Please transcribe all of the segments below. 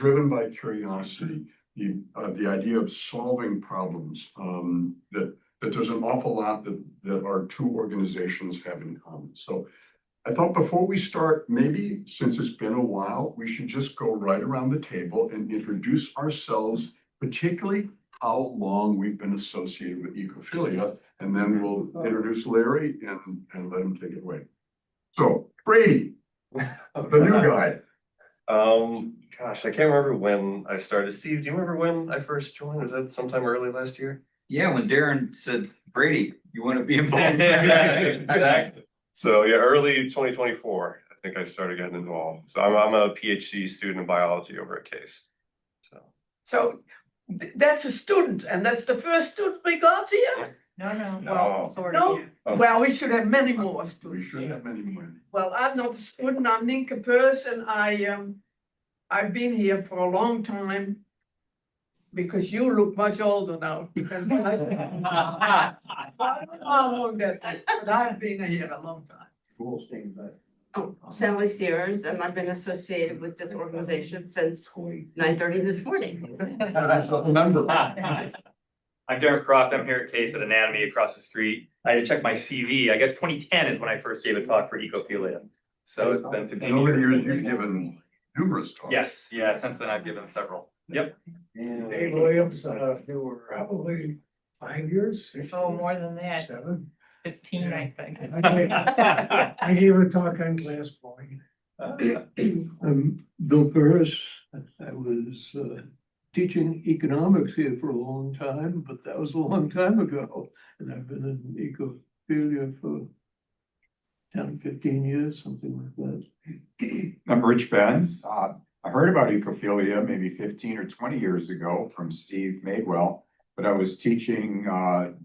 driven by curiosity, the idea of solving problems, that there's an awful lot that our two organizations have in common. So I thought before we start, maybe since it's been a while, we should just go right around the table and introduce ourselves, particularly how long we've been associated with Ecophilia, and then we'll introduce Larry and let him take it away. So Brady, the new guy. Gosh, I can't remember when I started. Steve, do you remember when I first joined? Was that sometime early last year? Yeah, when Darren said, Brady, you want to be involved? Exactly. So yeah, early 2024, I think I started getting involved. So I'm a PhD student in biology over at Case. So that's a student, and that's the first student we got here? No. Well, sort No? Oh. Well, we should have many more We students. should have many more. Well, I'm not a student, I'm Nienke person. I've been here for a long time. Because you look much older now, because when I say. I don't know how long that is, but I've been here a long time. Cool. Oh, Sally Sears, and I've been associated with this organization since 9:30 this morning. Remember. I'm Darren Croft. I'm here at Case at Anatomy across the street. I had to check my CV. I guess 2010 is when I first gave a talk for Ecophilia. So it's been 15 And over the years. years, you've given numerous talks. Yes, yeah, since then I've given several. Yep. Dave Williams, there were probably 5 years, 6 Oh, years, more than that, 7. 15, I think. I gave a talk on glass blowing. I'm Bill Burris. I was teaching economics here for a long time, but that was a long time ago. And I've been in Ecophilia for 10, 15 years, something like that. I'm Rich Benz. I heard about Ecophilia maybe 15 or 20 years ago from Steve Madewell, but I was teaching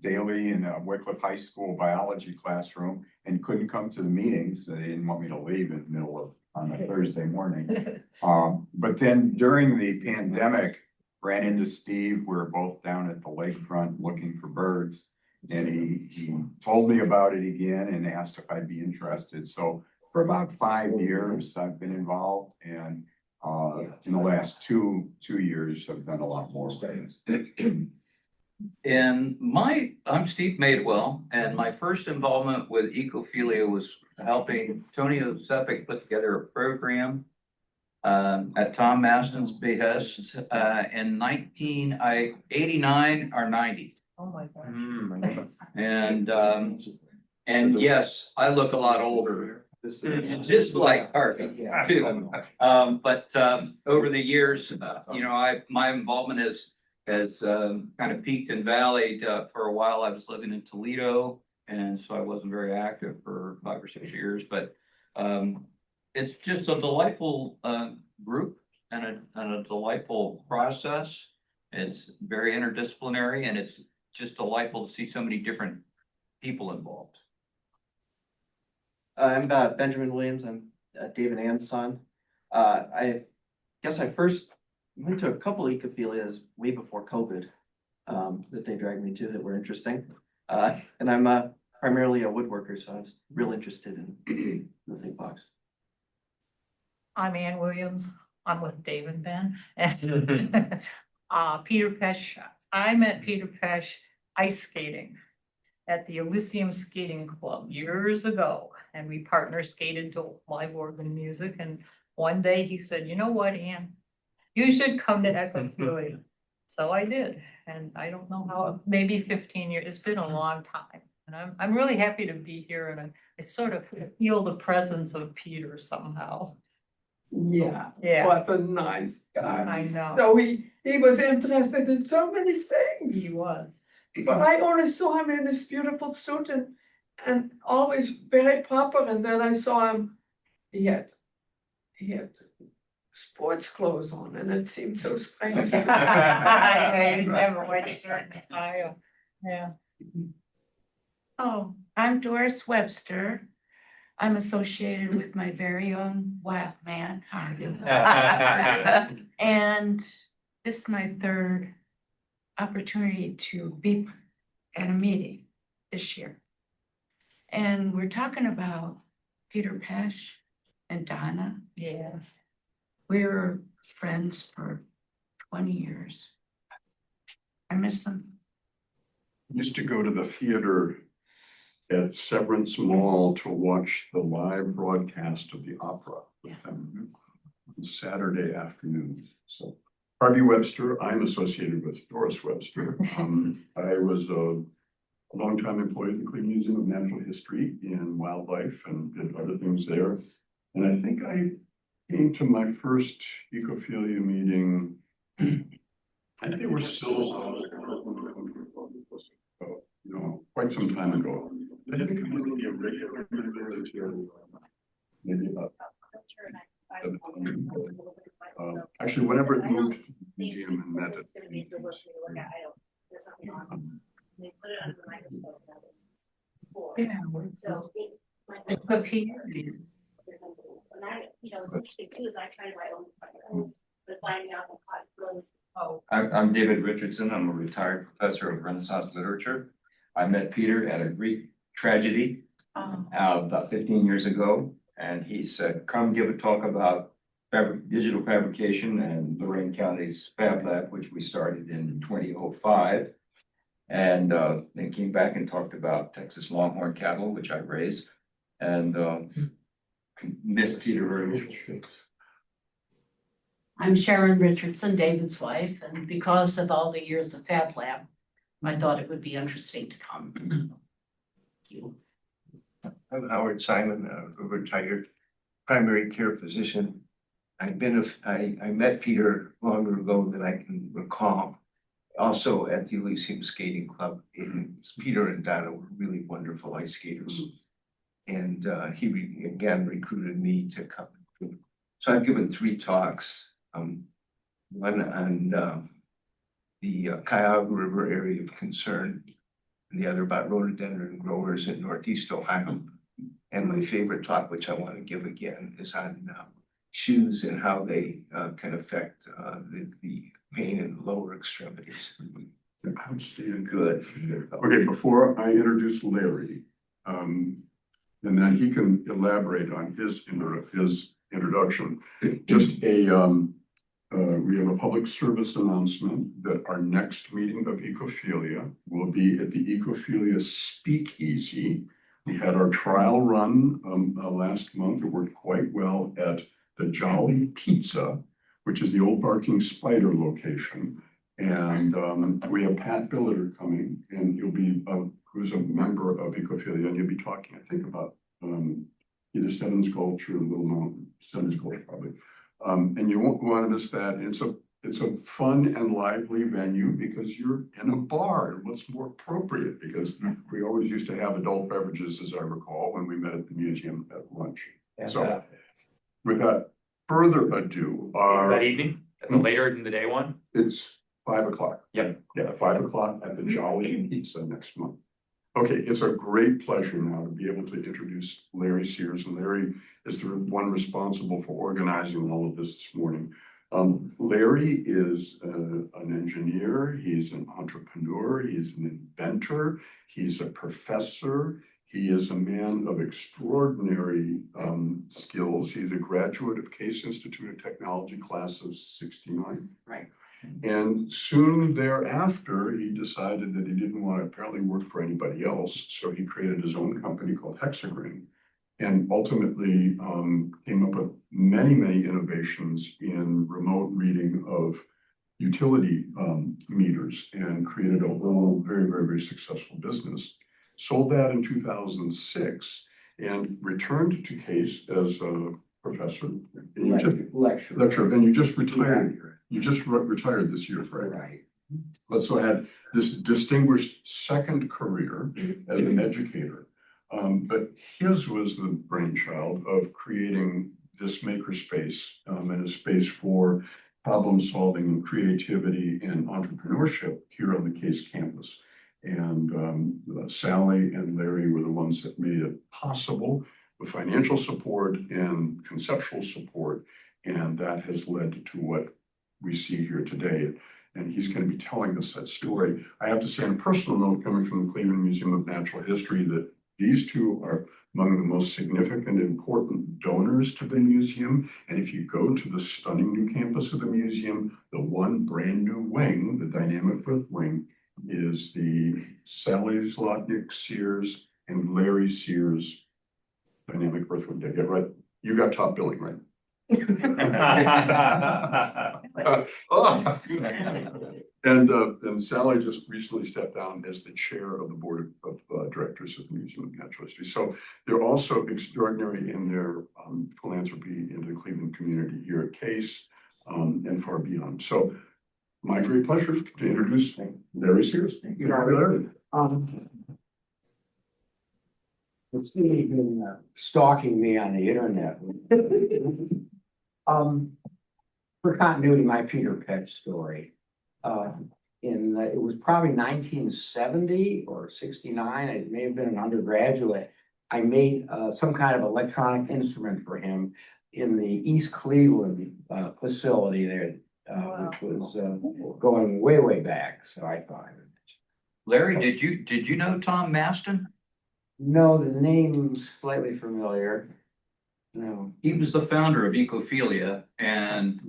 daily in a Wycliffe High School biology classroom and couldn't come to the meetings. They didn't want me to leave in the middle of on a Thursday morning. But then during the pandemic, ran into Steve. We were both down at the lakefront looking for birds. And he told me about it again and asked if I'd be interested. So for about 5 years, I've been involved, and in the last two years, I've done a lot more. And I'm Steve Madewell, and my first involvement with Ecophilia was helping Tony Ozepic put together a program at Tom Maston's behest in 1989 or 90. Oh, my God. And yes, I look a lot older, just like Harvey too. But over the years, my involvement has kind of peaked and valleyed. For a while, I was living in Toledo, and so I wasn't very active for 5 or 6 years. But it's just a delightful group and a delightful process. It's very interdisciplinary, and it's just delightful to see so many different people involved. I'm Benjamin Williams. I'm David Ann's son. I guess I first went to a couple Ecophilias way before COVID that they dragged me to that were interesting. And I'm primarily a woodworker, so I was real interested in the big box. I'm Ann Williams. I'm with Dave and Ben. Peter Pesh. I met Peter Pesh ice skating at the Elysium Skating Club years ago, and we partner skated to live organ music. And one day he said, "You know what, Ann? You should come to Ecophilia." So I did, and I don't know how. Maybe 15 years. It's been a long time, and I'm really happy to be here. And I sort of feel the presence of Peter somehow. Yeah, Yeah, what a nice guy. I know. So he was interested in so many things. He was. But I only saw him in this beautiful suit and always very proper. And then I saw him, he had sports clothes on, and it seemed so strange. I never went during the aisle. Yeah. Oh, I'm Doris Webster. I'm associated with my very own wild man, Hardy. And this is my third opportunity to be at a meeting this year. And we're talking about Peter Pesh and Donna. Yeah. We're friends for 20 years. I miss them. Used to go to the theater at Severance Mall to watch the live broadcast of the opera with them on Saturday afternoons. So Harvey Webster, I'm associated with Doris Webster. I was a longtime employee at the Cleveland Museum of Natural History and Wildlife and did other things there. And I think I came to my first Ecophilia meeting. I think they were still, quite some time ago. I didn't come to be a regular member until maybe about. Actually, whenever it moved to the museum and met it. Yeah. It's up here. What's interesting too is I try to write own articles, but finding out the pot flows. I'm David Richardson. I'm a retired professor of Renaissance literature. I met Peter at a Greek tragedy about 15 years ago, and he said, "Come give a talk about digital fabrication and Lorain County's Fab Lab," which we started in 2005. And then came back and talked about Texas Longhorn cattle, which I raise, and miss Peter very much. I'm Sharon Richardson, David's wife, and because of all the years of Fab Lab, I thought it would be interesting to come. Thank you. I'm Howard Simon, a retired primary care physician. I met Peter longer ago than I can recall. Also at the Elysium Skating Club. Peter and Donna were really wonderful ice skaters. And he again recruited me to come. So I've given 3 talks. One on the Cuyahoga River area of concern, and the other about rhododendron growers in Northeast Ohio. And my favorite talk, which I want to give again, is on shoes and how they can affect the pain in the lower extremities. Outstanding. Good. Okay, before I introduce Larry, and then he can elaborate on his introduction. Just we have a public service announcement that our next meeting of Ecophilia will be at the Ecophilia Speakeasy. We had our trial run last month. It worked quite well at the Jolly Pizza, which is the old Barking Spider location. And we have Pat Billiter coming, and you'll be who's a member of Ecophilia, and you'll be talking, I think, about either Stebbins Gulch or Little Mountain, Stebbins Gulch probably. And you won't want to miss that. It's a fun and lively venue because you're in a bar. And what's more appropriate, because we always used to have adult beverages, as I recall, when we met at the museum at lunch. So without further ado, That evening, later in the day one? It's 5 o'clock. Yeah. Yeah, 5 o'clock at the Jolly Pizza next month. Okay, it's a great pleasure now to be able to introduce Larry Sears, and Larry is the one responsible for organizing all of this morning. Larry is an engineer, he's an entrepreneur, he's an inventor, he's a professor, he is a man of extraordinary skills. He's a graduate of Case Institute of Technology class of 69. Right. And soon thereafter, he decided that he didn't want to apparently work for anybody else. So he created his own company called Hexagram, and ultimately came up with many, many innovations in remote reading of utility meters, and created a whole very, very, very successful business. Sold that in 2006 and returned to Case as a professor. Lecturer. And you just retired. Yeah. You just retired this year, right? Right. But so had this distinguished second career as an educator. But his was the brainchild of creating this makerspace and a space for problem solving and creativity and entrepreneurship here on the Case campus. And Sally and Larry were the ones that made it possible with financial support and conceptual support. And that has led to what we see here today. And he's going to be telling us that story. I have to say, on a personal note, coming from the Cleveland Museum of Natural History, that These two are among the most significant and important donors to the museum. And if you go to the stunning new campus of the museum, the one brand new wing, the dynamic growth wing, is the Sally Zlotnick Sears and Larry Sears dynamic growth wing. Did I get right? You got top billing, right? And Sally just recently stepped down as the chair of the board of directors of the Museum of Natural History. So they're also extraordinary in their philanthropy into the Cleveland community here at Case and far beyond. So my great pleasure to introduce Larry Sears. Thank you, Larry. Steve's been stalking me on the internet. For continuity, my Peter Peck story. It was probably 1970 or 69. It may have been an undergraduate. I made some kind of electronic instrument for him in the East Cleveland facility there, which was going way, way back. So I thought. Larry, did you know Tom Maston? No, the name's slightly familiar. No. He was the founder of Ecophilia, and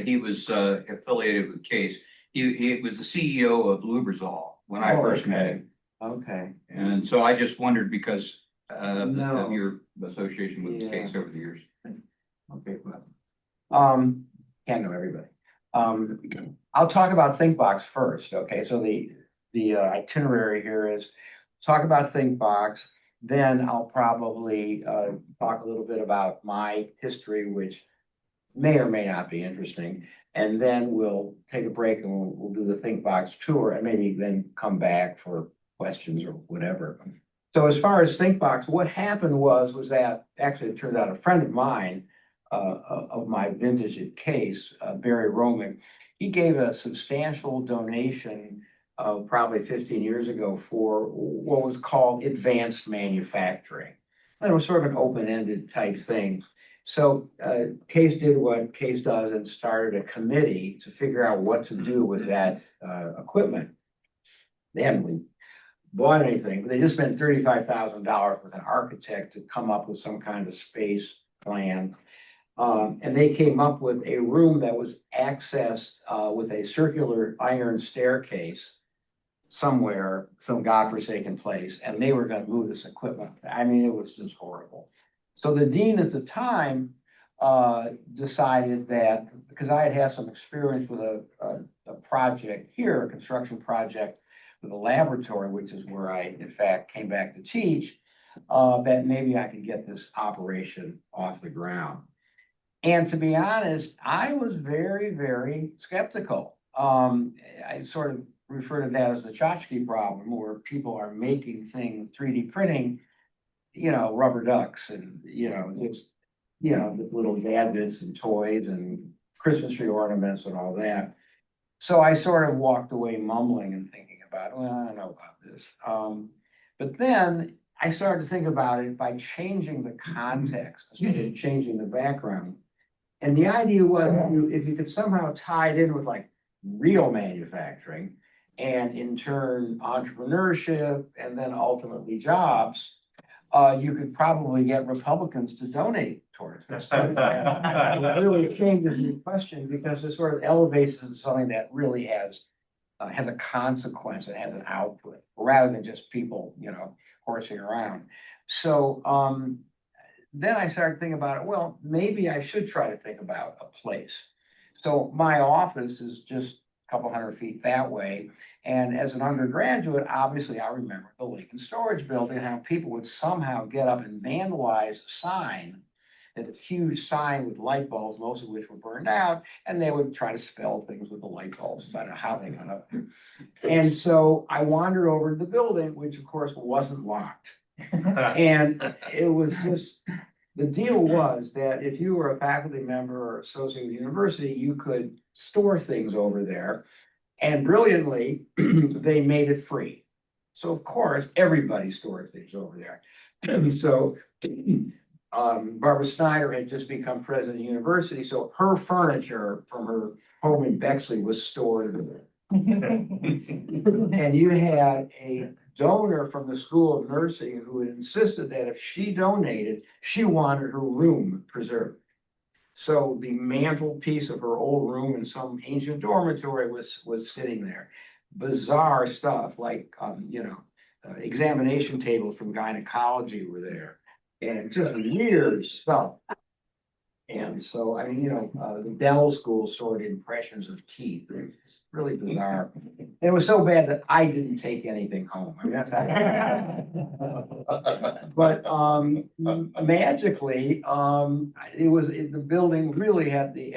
he was affiliated with Case. He was the CEO of Lubrizol when I first met him. Okay. And so I just wondered because of your association with Case over the years. Okay, well, can't know everybody. I'll talk about ThinkBox first. Okay, so the itinerary here is talk about ThinkBox. Then I'll probably talk a little bit about my history, which may or may not be interesting. And then we'll take a break and we'll do the ThinkBox tour and maybe then come back for questions or whatever. So as far as ThinkBox, what happened was that actually it turned out a friend of mine of my vintage at Case, Barry Roman, he gave a substantial donation probably 15 years ago for what was called advanced manufacturing. And it was sort of an open-ended type thing. So Case did what Case does and started a committee to figure out what to do with that equipment. They hadn't really bought anything, but they just spent $35,000 with an architect to come up with some kind of space plan. And they came up with a room that was accessed with a circular iron staircase somewhere, some godforsaken place, and they were going to move this equipment. I mean, it was just horrible. So the dean at the time decided that, because I had some experience with a project here, a construction project with a laboratory, which is where I, in fact, came back to teach, that maybe I could get this operation off the ground. And to be honest, I was very, very skeptical. I sort of refer to that as the tchotchke problem, where people are making things, 3D printing, rubber ducks and, just, little gadgets and toys and Christmas tree ornaments and all that. So I sort of walked away mumbling and thinking about, well, I don't know about this. But then I started to think about it by changing the context, changing the background. And the idea was if you could somehow tie it in with like real manufacturing and in turn entrepreneurship and then ultimately jobs, you could probably get Republicans to donate towards this. It really changes the question because it sort of elevates it to something that really has a consequence, it has an output, rather than just people, horsing around. So then I started thinking about it, well, maybe I should try to think about a place. So my office is just a couple hundred feet that way. And as an undergraduate, obviously I remember the Lincoln Storage Building, how people would somehow get up and vandalize a sign, that a huge sign with light bulbs, most of which were burned out, and they would try to spell things with the light bulbs. I don't know how they got up there. And so I wandered over to the building, which of course wasn't locked. And it was just, the deal was that if you were a faculty member or associate with the university, you could store things over there. And brilliantly, they made it free. So of course, everybody stored things over there. And so Barbara Snyder had just become president of the university. So her furniture from her home in Bexley was stored there. And you had a donor from the School of Nursing who had insisted that if she donated, she wanted her room preserved. So the mantelpiece of her old room in some ancient dormitory was sitting there. Bizarre stuff like, examination tables from gynecology were there. And just weird stuff. And so, I mean, the dental school stored impressions of teeth. It's really bizarre. And it was so bad that I didn't take anything home. I mean, that's but magically, the building really had the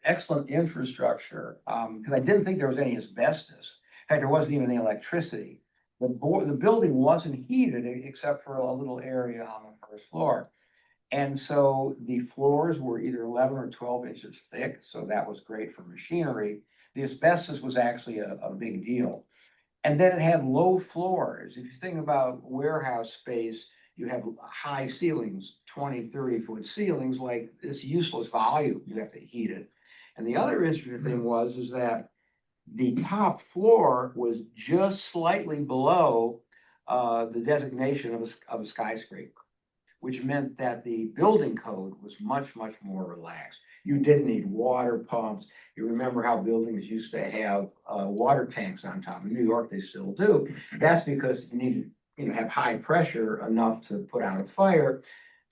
excellent infrastructure. Because I didn't think there was any asbestos. In fact, there wasn't even any electricity. The building wasn't heated except for a little area on the first floor. And so the floors were either 11 or 12 inches thick, so that was great for machinery. The asbestos was actually a big deal. And then it had low floors. If you think about warehouse space, you have high ceilings, 20, 30-foot ceilings, like this useless volume, you have to heat it. And the other interesting thing is that the top floor was just slightly below the designation of a skyscraper, which meant that the building code was much, much more relaxed. You didn't need water pumps. You remember how buildings used to have water tanks on top. In New York, they still do. That's because you need to have high pressure enough to put out a fire.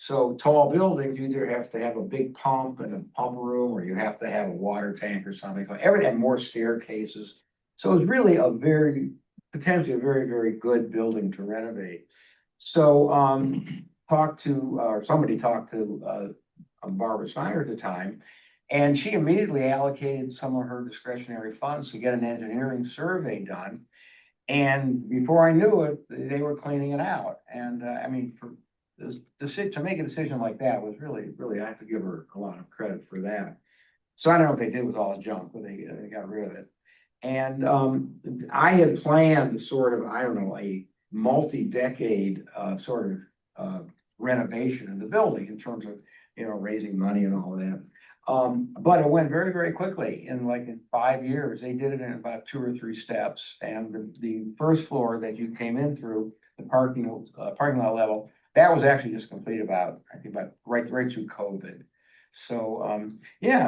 So tall buildings, you either have to have a big pump and a pump room, or you have to have a water tank or something. So everything had more staircases. So it was really potentially a very, very good building to renovate. So somebody talked to Barbara Snyder at the time, and she immediately allocated some of her discretionary funds to get an engineering survey done. And before I knew it, they were cleaning it out. And to make a decision like that was really, really, I have to give her a lot of credit for that. So I don't know what they did with all the junk, but they got rid of it. And I had planned sort of, a multi-decade sort of renovation of the building in terms of, raising money and all that. But it went very, very quickly. In 5 years, they did it in about 2 or 3 steps. And the first floor that you came in through, the parking lot level, that was actually just completed about right through COVID. So,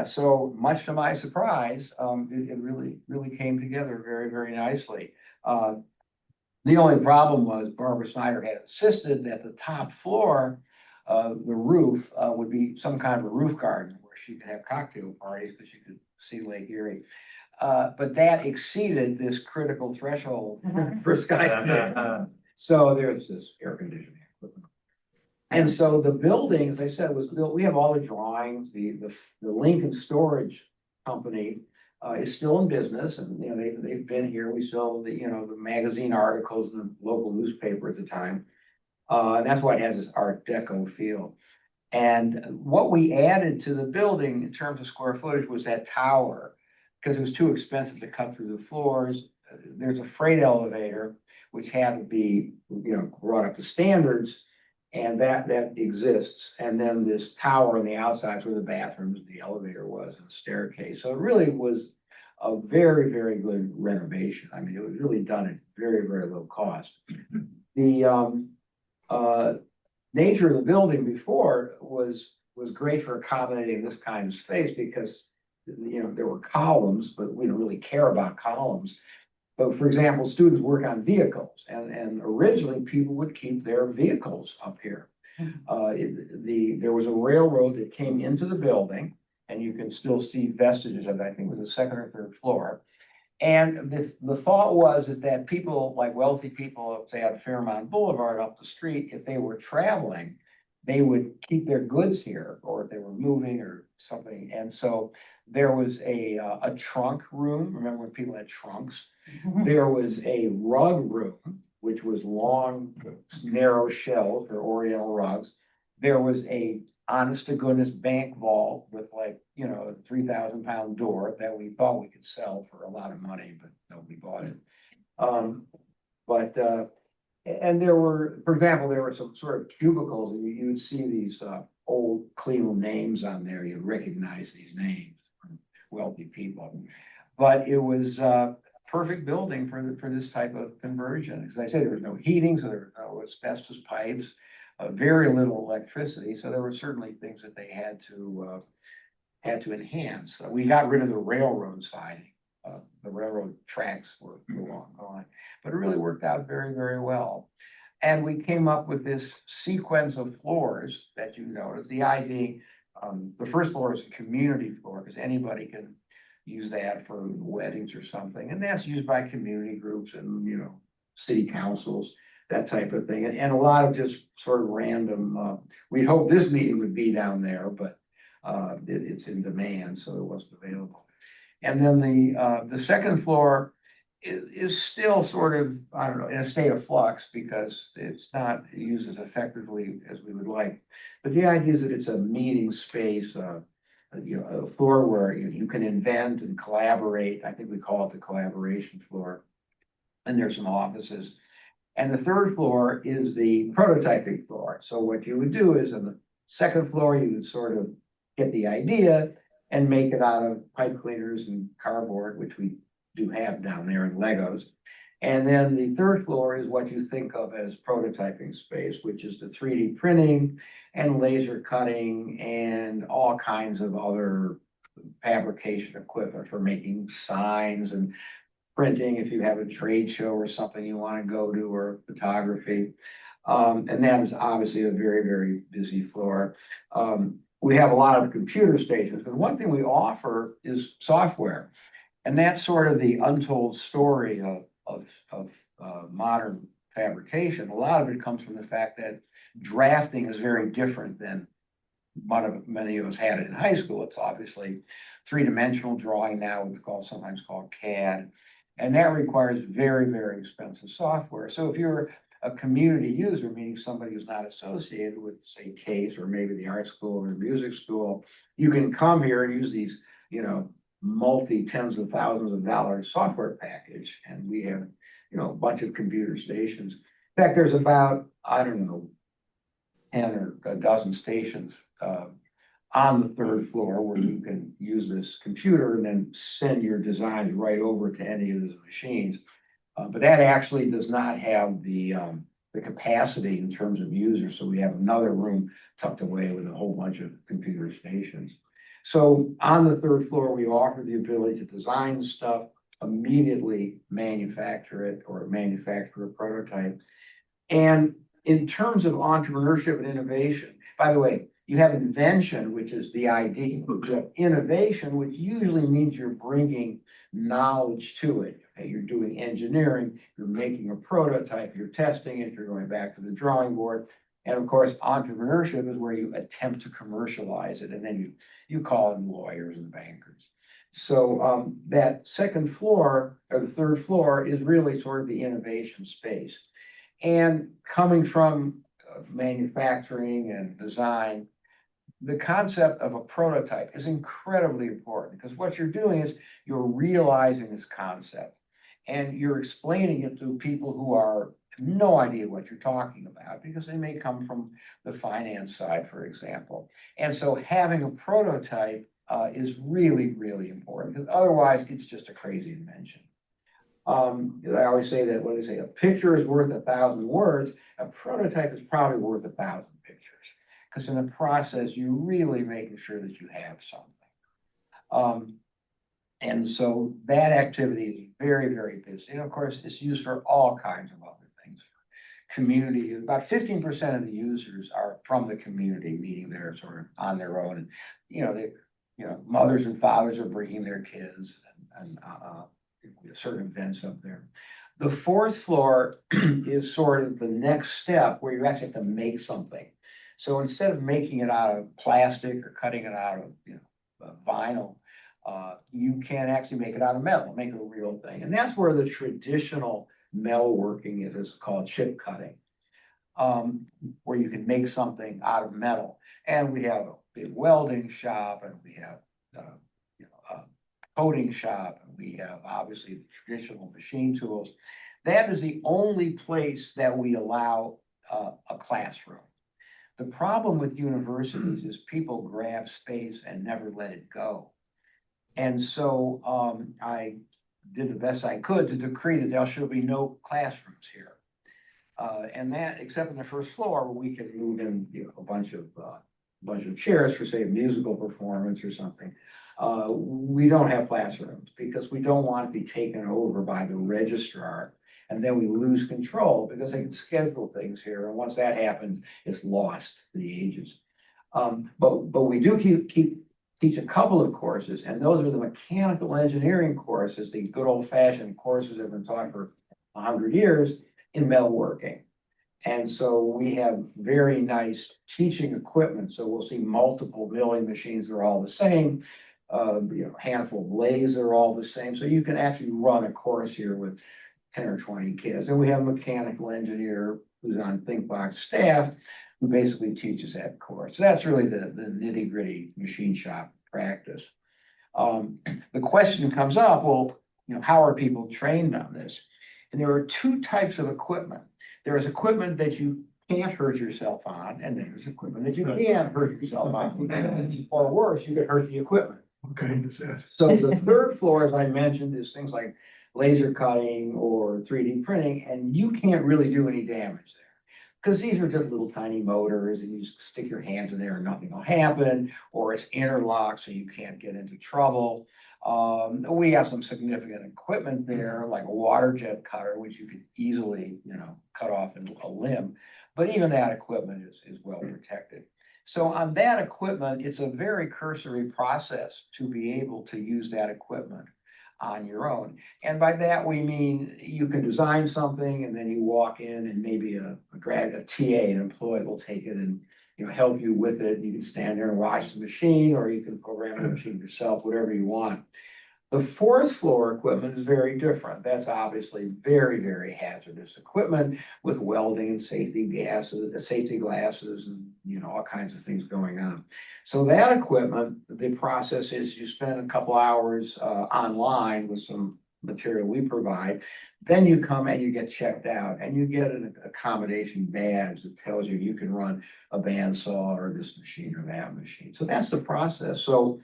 so much to my surprise, it really, really came together very, very nicely. The only problem was Barbara Snyder had insisted that the top floor, the roof, would be some kind of a roof garden where she could have cocktail parties because she could see Lake Erie. But that exceeded this critical threshold for skyscraper. So there's this air conditioning equipment. And so the building, as I said, was built. We have all the drawings. The Lincoln Storage Company is still in business, and they've been here. We still the magazine articles in the local newspaper at the time, and that's why it has this Art Deco feel. And what we added to the building in terms of square footage was that tower, because it was too expensive to cut through the floors. There's a freight elevator which had to be brought up to standards. And that exists. And then this tower on the outside where the bathrooms, the elevator was, and the staircase. So it really was a very, very good renovation. I mean, it was really done at very, very low cost. The nature of the building before was great for accommodating this kind of space because there were columns, but we don't really care about columns. But for example, students work on vehicles, and originally people would keep their vehicles up here. There was a railroad that came into the building, and you can still see vestiges of it. I think it was the 2nd or 3rd floor. And the thought is that people, like wealthy people, say on Fairmount Boulevard up the street, if they were traveling, they would keep their goods here, or if they were moving or something. And so there was a trunk room. Remember when people had trunks? There was a rug room, which was long, narrow shelves for Oriental rugs. There was a honest to goodness bank vault with a 3,000-pound door that we thought we could sell for a lot of money, but nobody bought it. And there were, for example, there were some sort of cubicles, and you would see these old Cleveland names on there. You'd recognize these names from wealthy people. But it was perfect building for this type of conversion. As I say, there was no heating, so there were no asbestos pipes, very little electricity. So there were certainly things that they had to enhance. We got rid of the railroad siding. The railroad tracks were long gone, but it really worked out very, very well. And we came up with this sequence of floors that you notice. The idea, the first floor is a community floor because anybody can use that for weddings or something. And that's used by community groups and, city councils, that type of thing. And a lot of just sort of random, we'd hope this meeting would be down there, but it's in demand, so it wasn't available. And then the second floor is still sort of, I don't know, in a state of flux because it's not used as effectively as we would like. But the idea is that it's a meeting space, a floor where you can invent and collaborate. I think we call it the collaboration floor. And there's some offices. And the third floor is the prototyping floor. So what you would do is on the second floor, you would sort of get the idea and make it out of pipe cleaners and cardboard, which we do have down there in Legos. And then the third floor is what you think of as prototyping space, which is the 3D printing and laser cutting and all kinds of other fabrication equipment for making signs and printing if you have a trade show or something you want to go to, or photography. And that is obviously a very, very busy floor. We have a lot of computer stations, but one thing we offer is software. And that's sort of the untold story of modern fabrication. A lot of it comes from the fact that drafting is very different than many of us had it in high school. It's obviously three-dimensional drawing now, it's sometimes called CAD. And that requires very, very expensive software. So if you're a community user, meaning somebody who's not associated with, say, CASE or maybe the art school or music school, you can come here and use these, multi-tens of thousands of dollars software package. And we have, a bunch of computer stations. In fact, there's about, 10 or a dozen stations on the third floor where you can use this computer and then send your designs right over to any of those machines. But that actually does not have the capacity in terms of users. So we have another room tucked away with a whole bunch of computer stations. So on the third floor, we offer the ability to design stuff, immediately manufacture it or manufacture a prototype. And in terms of entrepreneurship and innovation, by the way, you have invention, which is the idea. You have innovation, which usually means you're bringing knowledge to it. Okay? You're doing engineering, you're making a prototype, you're testing it, you're going back to the drawing board. And of course, entrepreneurship is where you attempt to commercialize it, and then you call in lawyers and bankers. So that second floor, or the third floor, is really sort of the innovation space. And coming from manufacturing and design, the concept of a prototype is incredibly important because what you're doing is you're realizing this concept and you're explaining it to people who have no idea what you're talking about because they may come from the finance side, for example. And so having a prototype is really, really important because otherwise it's just a crazy invention. I always say that when they say a picture is worth 1,000 words, a prototype is probably worth 1,000 pictures. Because in the process, you're really making sure that you have something. And so that activity is very, very busy. And of course, it's used for all kinds of other things. Community, about 15% of the users are from the community, meaning they're sort of on their own. And, mothers and fathers are bringing their kids and certain events up there. The fourth floor is sort of the next step where you actually have to make something. So instead of making it out of plastic or cutting it out of vinyl, you can actually make it out of metal, make it a real thing. And that's where the traditional metalworking is. It's called chip cutting, where you can make something out of metal. And we have a big welding shop, and we have a coating shop, and we have obviously the traditional machine tools. That is the only place that we allow a classroom. The problem with universities is people grab space and never let it go. And so I did the best I could to decree that there should be no classrooms here. And that, except in the first floor, where we can move in, a bunch of chairs for, say, a musical performance or something. We don't have classrooms because we don't want to be taken over by the registrar. And then we lose control because they can schedule things here. And once that happens, it's lost to the ages. But we do teach a couple of courses, and those are the mechanical engineering courses, the good old fashioned courses that have been taught for 100 years in metalworking. And so we have very nice teaching equipment. So we'll see multiple milling machines that are all the same. Handful of lathes are all the same. So you can actually run a course here with 10 or 20 kids. And we have a mechanical engineer who's on ThinkBox staff who basically teaches that course. So that's really the nitty gritty machine shop practice. The question comes up, well, how are people trained on this? And there are two types of equipment. There is equipment that you can't hurt yourself on, and there's equipment that you can hurt yourself on. Or worse, you could hurt the equipment. Okay, is that? So the third floor, as I mentioned, is things like laser cutting or 3D printing, and you can't really do any damage there. Because these are just little tiny motors, and you just stick your hands in there and nothing will happen, or it's interlocked so you can't get into trouble. We have some significant equipment there, like a water jet cutter, which you could easily, cut off a limb. But even that equipment is well protected. So on that equipment, it's a very cursory process to be able to use that equipment on your own. And by that, we mean you can design something and then you walk in and maybe a TA, an employee will take it and help you with it. You can stand there and watch the machine, or you can program the machine yourself, whatever you want. The fourth floor equipment is very different. That's obviously very, very hazardous equipment with welding and safety glasses, and all kinds of things going on. So that equipment, the process is you spend a couple hours online with some material we provide. Then you come and you get checked out, and you get an accommodation badge that tells you you can run a bandsaw or this machine or that machine. So that's the process. So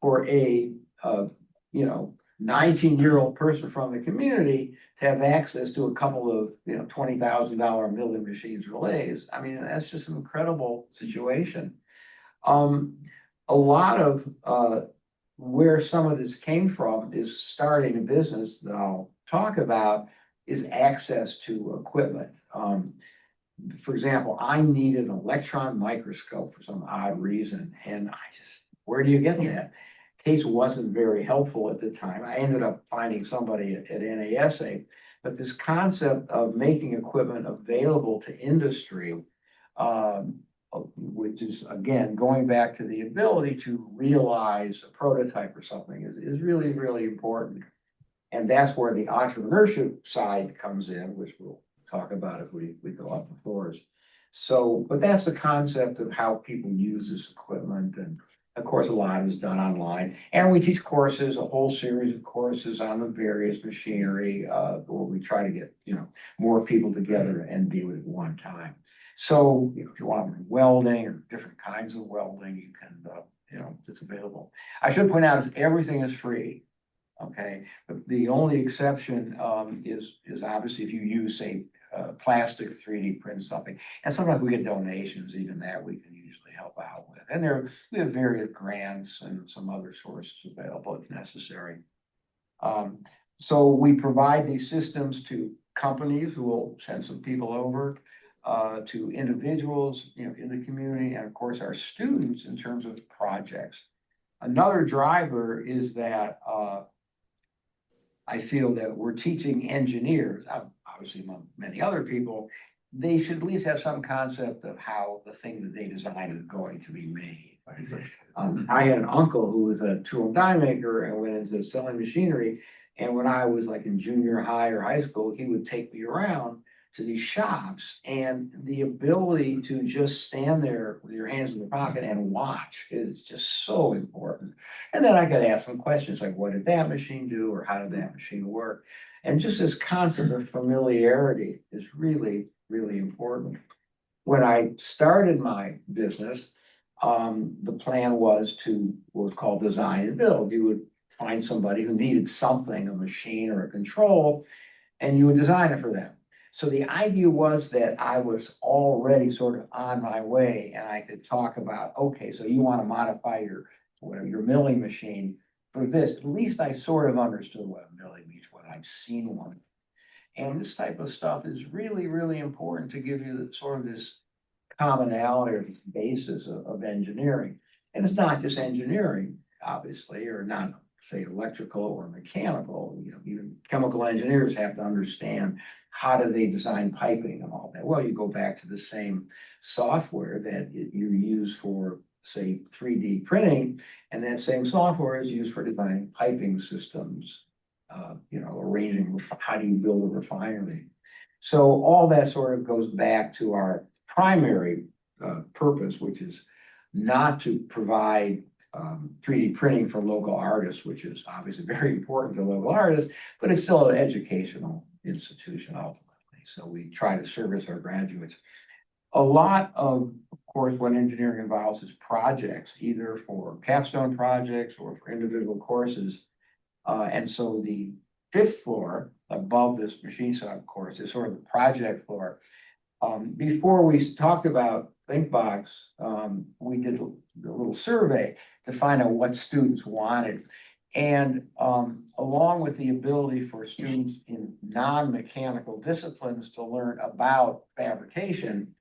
for a 19-year-old person from the community to have access to a couple of $20,000 milling machines or lathes, I mean, that's just an incredible situation. A lot of where some of this came from is starting a business that I'll talk about is access to equipment. For example, I needed an electron microscope for some odd reason, and where do you get that? Case wasn't very helpful at the time. I ended up finding somebody at NASA, but this concept of making equipment available to industry, which is, again, going back to the ability to realize a prototype or something is really, really important. And that's where the entrepreneurship side comes in, which we'll talk about if we go up the floors. So, but that's the concept of how people use this equipment. And of course, a lot is done online. And we teach courses, a whole series of courses on the various machinery, where we try to get, more people together and do it at one time. So, if you want welding or different kinds of welding, you can, it's available. I should point out is everything is free. Okay, but the only exception is obviously if you use, say, plastic 3D print something, and sometimes we get donations, even that we can usually help out with. And we have various grants and some other sources available if necessary. So we provide these systems to companies who will send some people over, to individuals, in the community, and of course our students in terms of projects. Another driver is that I feel that we're teaching engineers, obviously among many other people, they should at least have some concept of how the thing that they design is going to be made. I had an uncle who was a tool and die maker and went into selling machinery. And when I was like in junior high or high school, he would take me around to these shops, and the ability to just stand there with your hands in your pocket and watch is just so important. And then I could ask some questions like, what did that machine do? Or how did that machine work? And just this concept of familiarity is really, really important. When I started my business, the plan was to what was called design and build. You would find somebody who needed something, a machine or a control, and you would design it for them. So the idea was that I was already sort of on my way and I could talk about, okay, so you want to modify your, whatever, your milling machine for this. At least I sort of understood what a milling means, when I've seen one. And this type of stuff is really, really important to give you sort of this commonality or basis of engineering. And it's not just engineering, obviously, or not, say, electrical or mechanical. You know, even chemical engineers have to understand how do they design piping and all that. Well, you go back to the same software that you use for, say, 3D printing, and that same software is used for designing piping systems, you know, arranging how do you build a refinery. So all that sort of goes back to our primary purpose, which is not to provide 3D printing for local artists, which is obviously very important to local artists, but it's still an educational institution ultimately. So we try to service our graduates. A lot of course, what engineering involves is projects, either for capstone projects or for individual courses. And so the 5th floor above this machine shop course is sort of the project floor. Before we talked about ThinkBox, we did a little survey to find out what students wanted. And along with the ability for students in non-mechanical disciplines to learn about fabrication,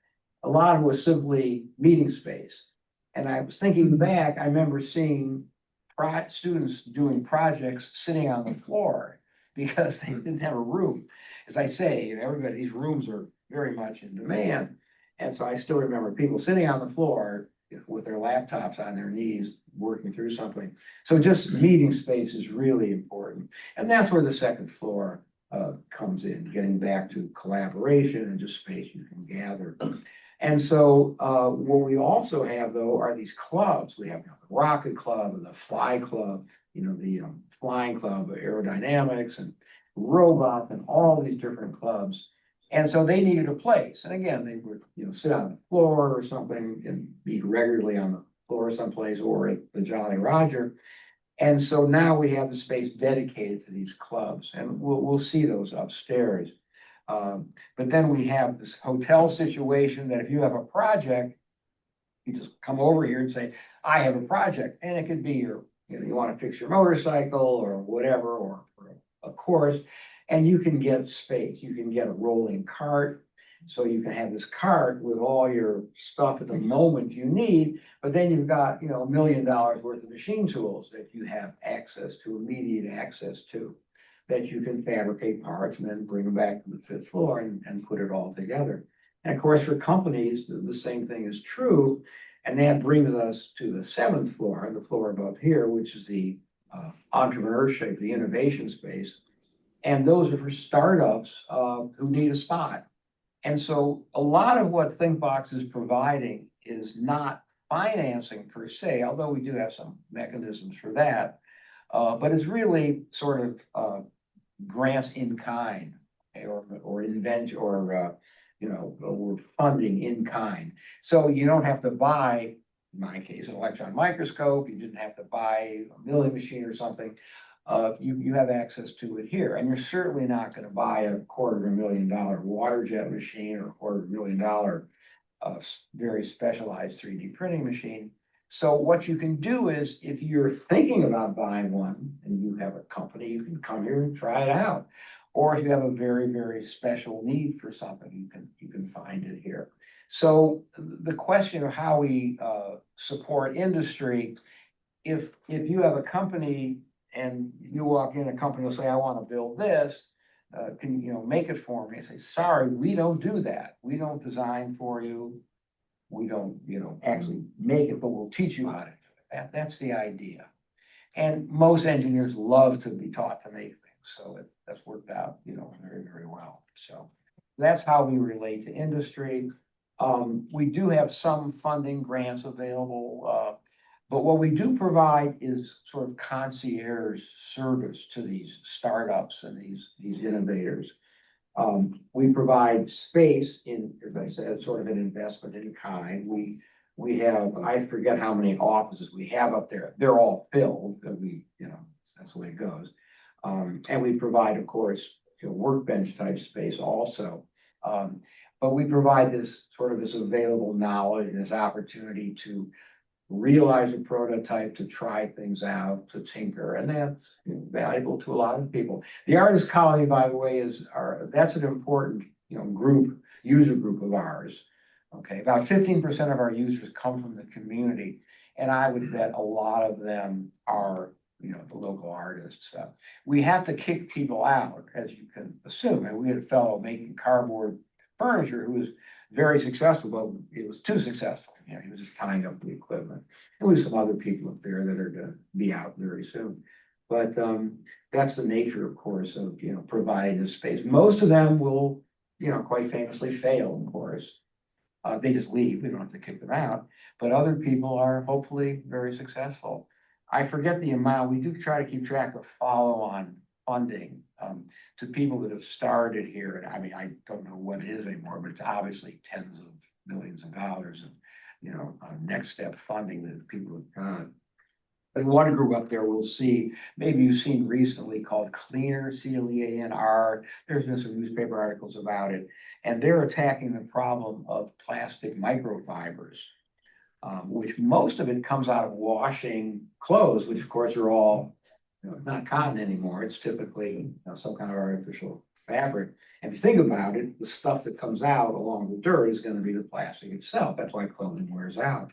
a lot of it was simply meeting space. And I was thinking back, I remember seeing students doing projects sitting on the floor because they didn't have a room. As I say, everybody, these rooms are very much in demand. And so I still remember people sitting on the floor with their laptops on their knees, working through something. So just meeting space is really important. And that's where the 2nd floor comes in, getting back to collaboration and just space you can gather. And so what we also have, though, are these clubs. We have the Rocket Club and the Fly Club, you know, the Flying Club, aerodynamics and robots and all these different clubs. And so they needed a place. And again, they would, you know, sit on the floor or something and meet regularly on the floor someplace or at the Jolly Roger. And so now we have the space dedicated to these clubs, and we'll see those upstairs. But then we have this hotel situation that if you have a project, you just come over here and say, I have a project. And it could be your, you know, you want to fix your motorcycle or whatever, or a course, and you can get space. You can get a rolling cart. So you can have this cart with all your stuff at the moment you need, but then you've got, you know, $1 million worth of machine tools that you have access to, immediate access to, that you can fabricate parts and then bring them back to the 5th floor and put it all together. And of course, for companies, the same thing is true. And that brings us to the 7th floor, the floor above here, which is the entrepreneurship, the innovation space. And those are for startups who need a spot. And so a lot of what ThinkBox is providing is not financing per se, although we do have some mechanisms for that, but it's really sort of grants in kind, or invent, or you know, or funding in kind. So you don't have to buy, in my case, an electron microscope. You didn't have to buy a milling machine or something. You have access to it here, and you're certainly not going to buy a $250,000 water jet machine or $250,000 very specialized 3D printing machine. So what you can do is, if you're thinking about buying one and you have a company, you can come here and try it out. Or if you have a very, very special need for something, you can find it here. So the question of how we support industry, if you have a company and you walk in, a company will say, I want to build this, can you make it for me? I say, sorry, we don't do that. We don't design for you. We don't, actually make it, but we'll teach you how to do it. That's the idea. And most engineers love to be taught to make things. So that's worked out, very, very well. So that's how we relate to industry. We do have some funding grants available, but what we do provide is sort of concierge service to these startups and these innovators. We provide space in, as I said, sort of an investment in kind. We have, I forget how many offices we have up there. They're all filled. We, that's the way it goes. And we provide, of course, workbench type space also. But we provide this sort of this available knowledge and this opportunity to realize a prototype, to try things out, to tinker, and that's valuable to a lot of people. The artist colony, by the way, that's an important, user group of ours. Okay, about 15% of our users come from the community, and I would bet a lot of them are, the local artists. We have to kick people out, as you can assume. And we had a fellow making cardboard furniture who was very successful, but it was too successful. He was just tying up the equipment. There was some other people up there that are going to be out very soon. But that's the nature, of course, of providing this space. Most of them will, quite famously fail, of course. They just leave. We don't have to kick them out. But other people are hopefully very successful. I forget the amount. We do try to keep track of follow-on funding to people that have started here. And I mean, I don't know what it is anymore, but it's obviously tens of millions of dollars of, next step funding that people have got. But one group up there we'll see, maybe you've seen recently, called Cleaner, CLEANR. There's been some newspaper articles about it, and they're attacking the problem of plastic microfibers, which most of it comes out of washing clothes, which of course are all, not cotton anymore. It's typically some kind of artificial fabric. And if you think about it, the stuff that comes out along the dirt is going to be the plastic itself. That's why clothing wears out.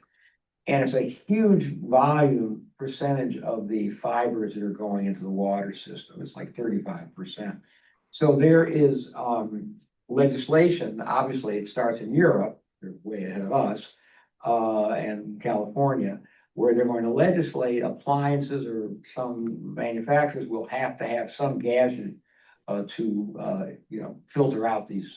And it's a huge volume percentage of the fibers that are going into the water system. It's like 35%. So there is legislation. Obviously, it starts in Europe. They're way ahead of us, and California, where they're going to legislate appliances, or some manufacturers will have to have some gadget to filter out these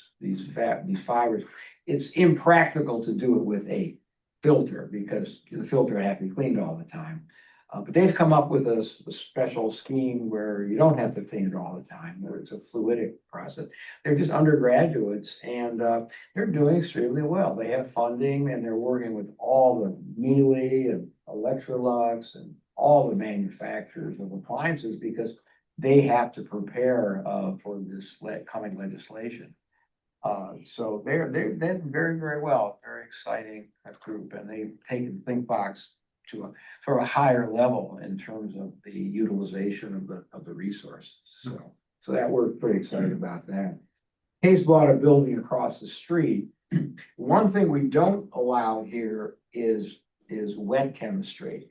fibers. It's impractical to do it with a filter because the filter would have to be cleaned all the time. But they've come up with a special scheme where you don't have to clean it all the time. It's a fluidic process. They're just undergraduates, and they're doing extremely well. They have funding, and they're working with all the Miele and Electrolux and all the manufacturers of appliances because they have to prepare for this coming legislation. So they're very, very well, very exciting group, and they've taken ThinkBox to a sort of a higher level in terms of the utilization of the resources. So that we're pretty excited about that. Hayes bought a building across the street. One thing we don't allow here is wet chemistry,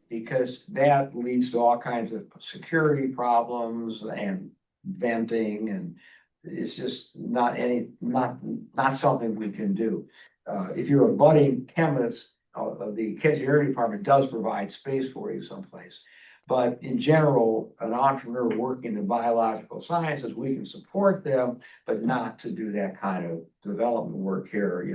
because that leads to all kinds of security problems and venting, and it's just not something we can do. If you're a budding chemist, the engineering department does provide space for you someplace. But in general, an entrepreneur working in biological sciences, we can support them, but not to do that kind of development work here,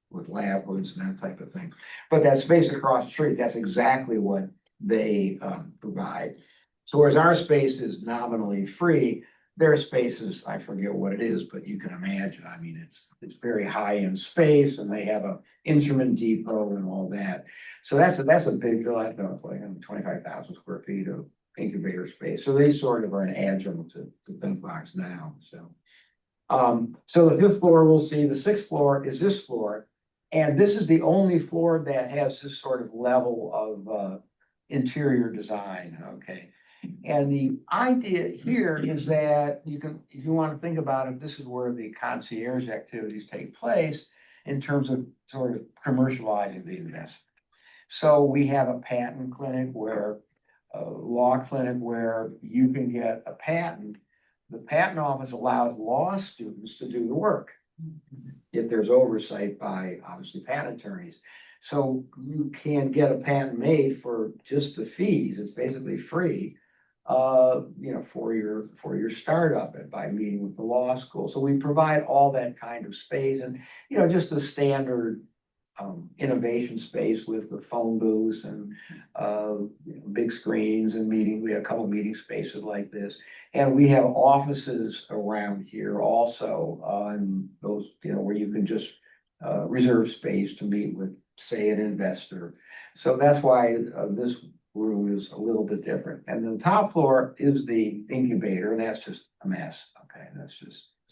with lab hoods and that type of thing. But that space across the street, that's exactly what they provide. So whereas our space is nominally free, their space is, I forget what it is, but you can imagine. I mean, it's very high in space, and they have a instrument depot and all that. So that's a big deal. I don't know, it's like 25,000 square feet of incubator space. So they sort of are an adjunct to ThinkBox now. So the fifth floor we'll see. The sixth floor is this floor, and this is the only floor that has this sort of level of interior design. Okay. And the idea here is that you can, if you want to think about it, this is where the concierge activities take place in terms of sort of commercializing the investment. So we have a patent clinic a law clinic where you can get a patent. The patent office allows law students to do the work if there's oversight by, obviously, patent attorneys. So you can get a patent made for just the fees. It's basically free. For your startup and by meeting with the law school. So we provide all that kind of space and, just the standard innovation space with the phone booths and big screens and meeting. We have a couple of meeting spaces like this. And we have offices around here also on those, where you can just reserve space to meet with, say, an investor. So that's why this room is a little bit different. And then the top floor is the incubator, and that's just a mess. Okay, that's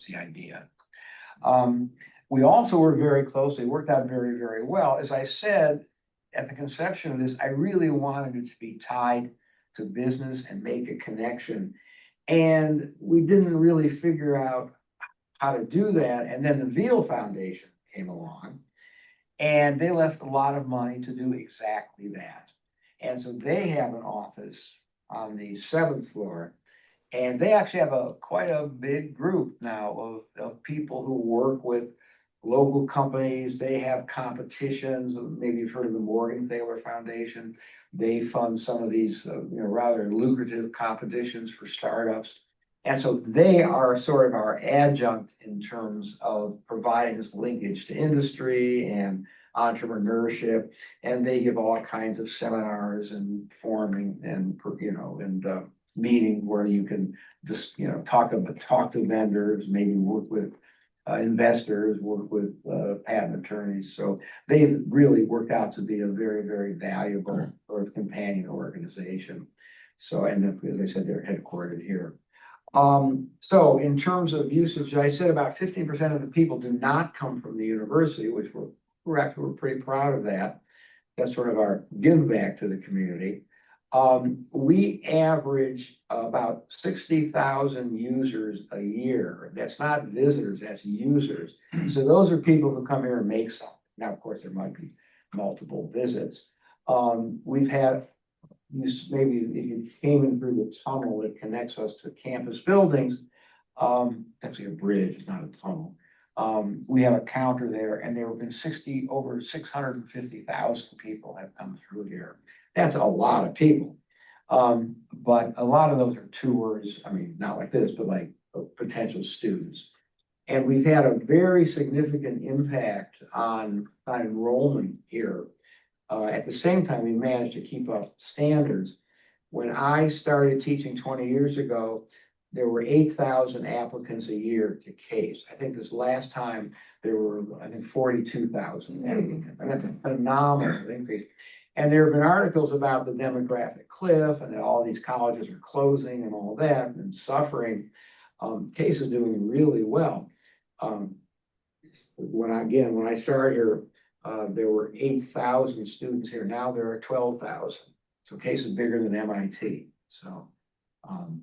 the idea. We also worked very closely, worked out very, very well. As I said, at the conception of this, I really wanted it to be tied to business and make a connection. And we didn't really figure out how to do that. And then the Veal Foundation came along, and they left a lot of money to do exactly that. And so they have an office on the 7th floor, and they actually have quite a big group now of people who work with local companies. They have competitions. Maybe you've heard of the Morgan Thaler Foundation. They fund some of these, rather lucrative competitions for startups. And so they are sort of our adjunct in terms of providing this linkage to industry and entrepreneurship. And they give all kinds of seminars and forming and, meeting where you can just, talk to vendors, maybe work with investors, work with patent attorneys. So they really worked out to be a very, very valuable sort of companion organization. So, and as I said, they're headquartered here. So in terms of usage, I said about 15% of the people do not come from the university, which we're pretty proud of that. That's sort of our give back to the community. We average about 60,000 users a year. That's not visitors, that's users. So those are people who come here and make something. Now, of course, there might be multiple visits. We've had, maybe if you came in through the tunnel that connects us to campus buildings, actually a bridge, it's not a tunnel. We have a counter there, and there have been over 650,000 people have come through here. That's a lot of people. But a lot of those are tours. I mean, not like this, but like potential students. And we've had a very significant impact on enrollment here. At the same time, we managed to keep up standards. When I started teaching 20 years ago, there were 8,000 applicants a year to CASE. I think this last time there were, 42,000 applicants. And that's a phenomenal increase. And there have been articles about the demographic cliff and that all these colleges are closing and all that and suffering. CASE is doing really well. When I started here, there were 8,000 students here. Now there are 12,000. So CASE is bigger than MIT. So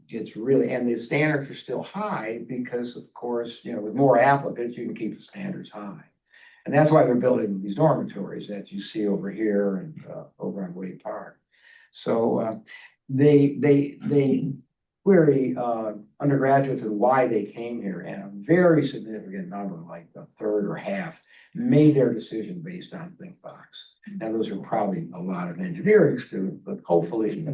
it's really, and the standards are still high because, of course, with more applicants, you can keep the standards high. And that's why they're building these dormitories that you see over here and over on Wade Park. So they query undergraduates and why they came here, and a very significant number, like a third or half, made their decision based on ThinkBox. Now those are probably a lot of engineering students, but hopefully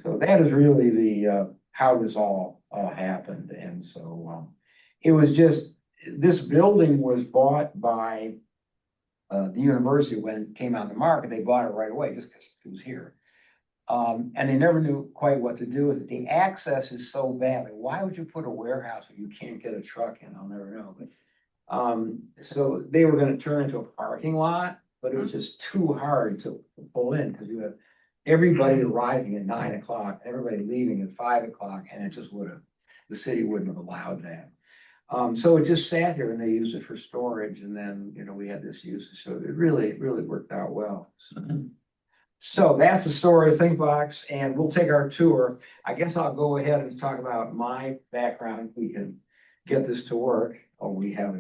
so that is really the how this all happened. And so it was just, this building was bought by the university when it came on the market. They bought it right away just because it was here. And they never knew quite what to do with it. The access is so bad. Like, why would you put a warehouse if you can't get a truck in? I'll never know. But so they were going to turn into a parking lot, but it was just too hard to pull in because you have everybody arriving at 9 o'clock, everybody leaving at 5 o'clock, and it just the city wouldn't have allowed that. So it just sat here and they used it for storage, and then, we had this usage. So it really worked out well. So that's the story of ThinkBox, and we'll take our tour. I guess I'll go ahead and talk about my background. We can get this to work. Oh, we have,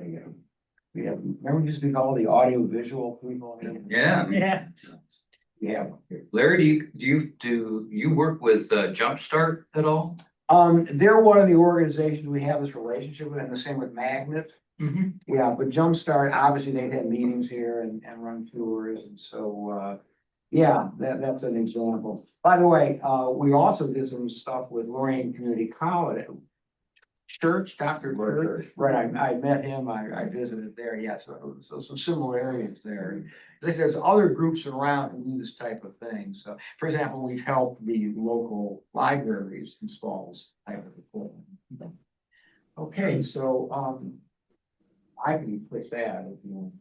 remember we used to be called the audio visual people? Yeah. Yeah. Larry, do you work with Jumpstart at all? They're one of the organizations we have this relationship with, and the same with Magnet. Yeah, but Jumpstart, obviously they've had meetings here and run tours, and so yeah, that's an example. By the way, we also did some stuff with Lorraine Community College. Church, Dr. Church, right? I met him. I visited there. Yeah, so some similarities there. There's other groups around who do this type of thing. So, for example, we've helped the local libraries install this type of equipment. Okay, so I can click that if you want.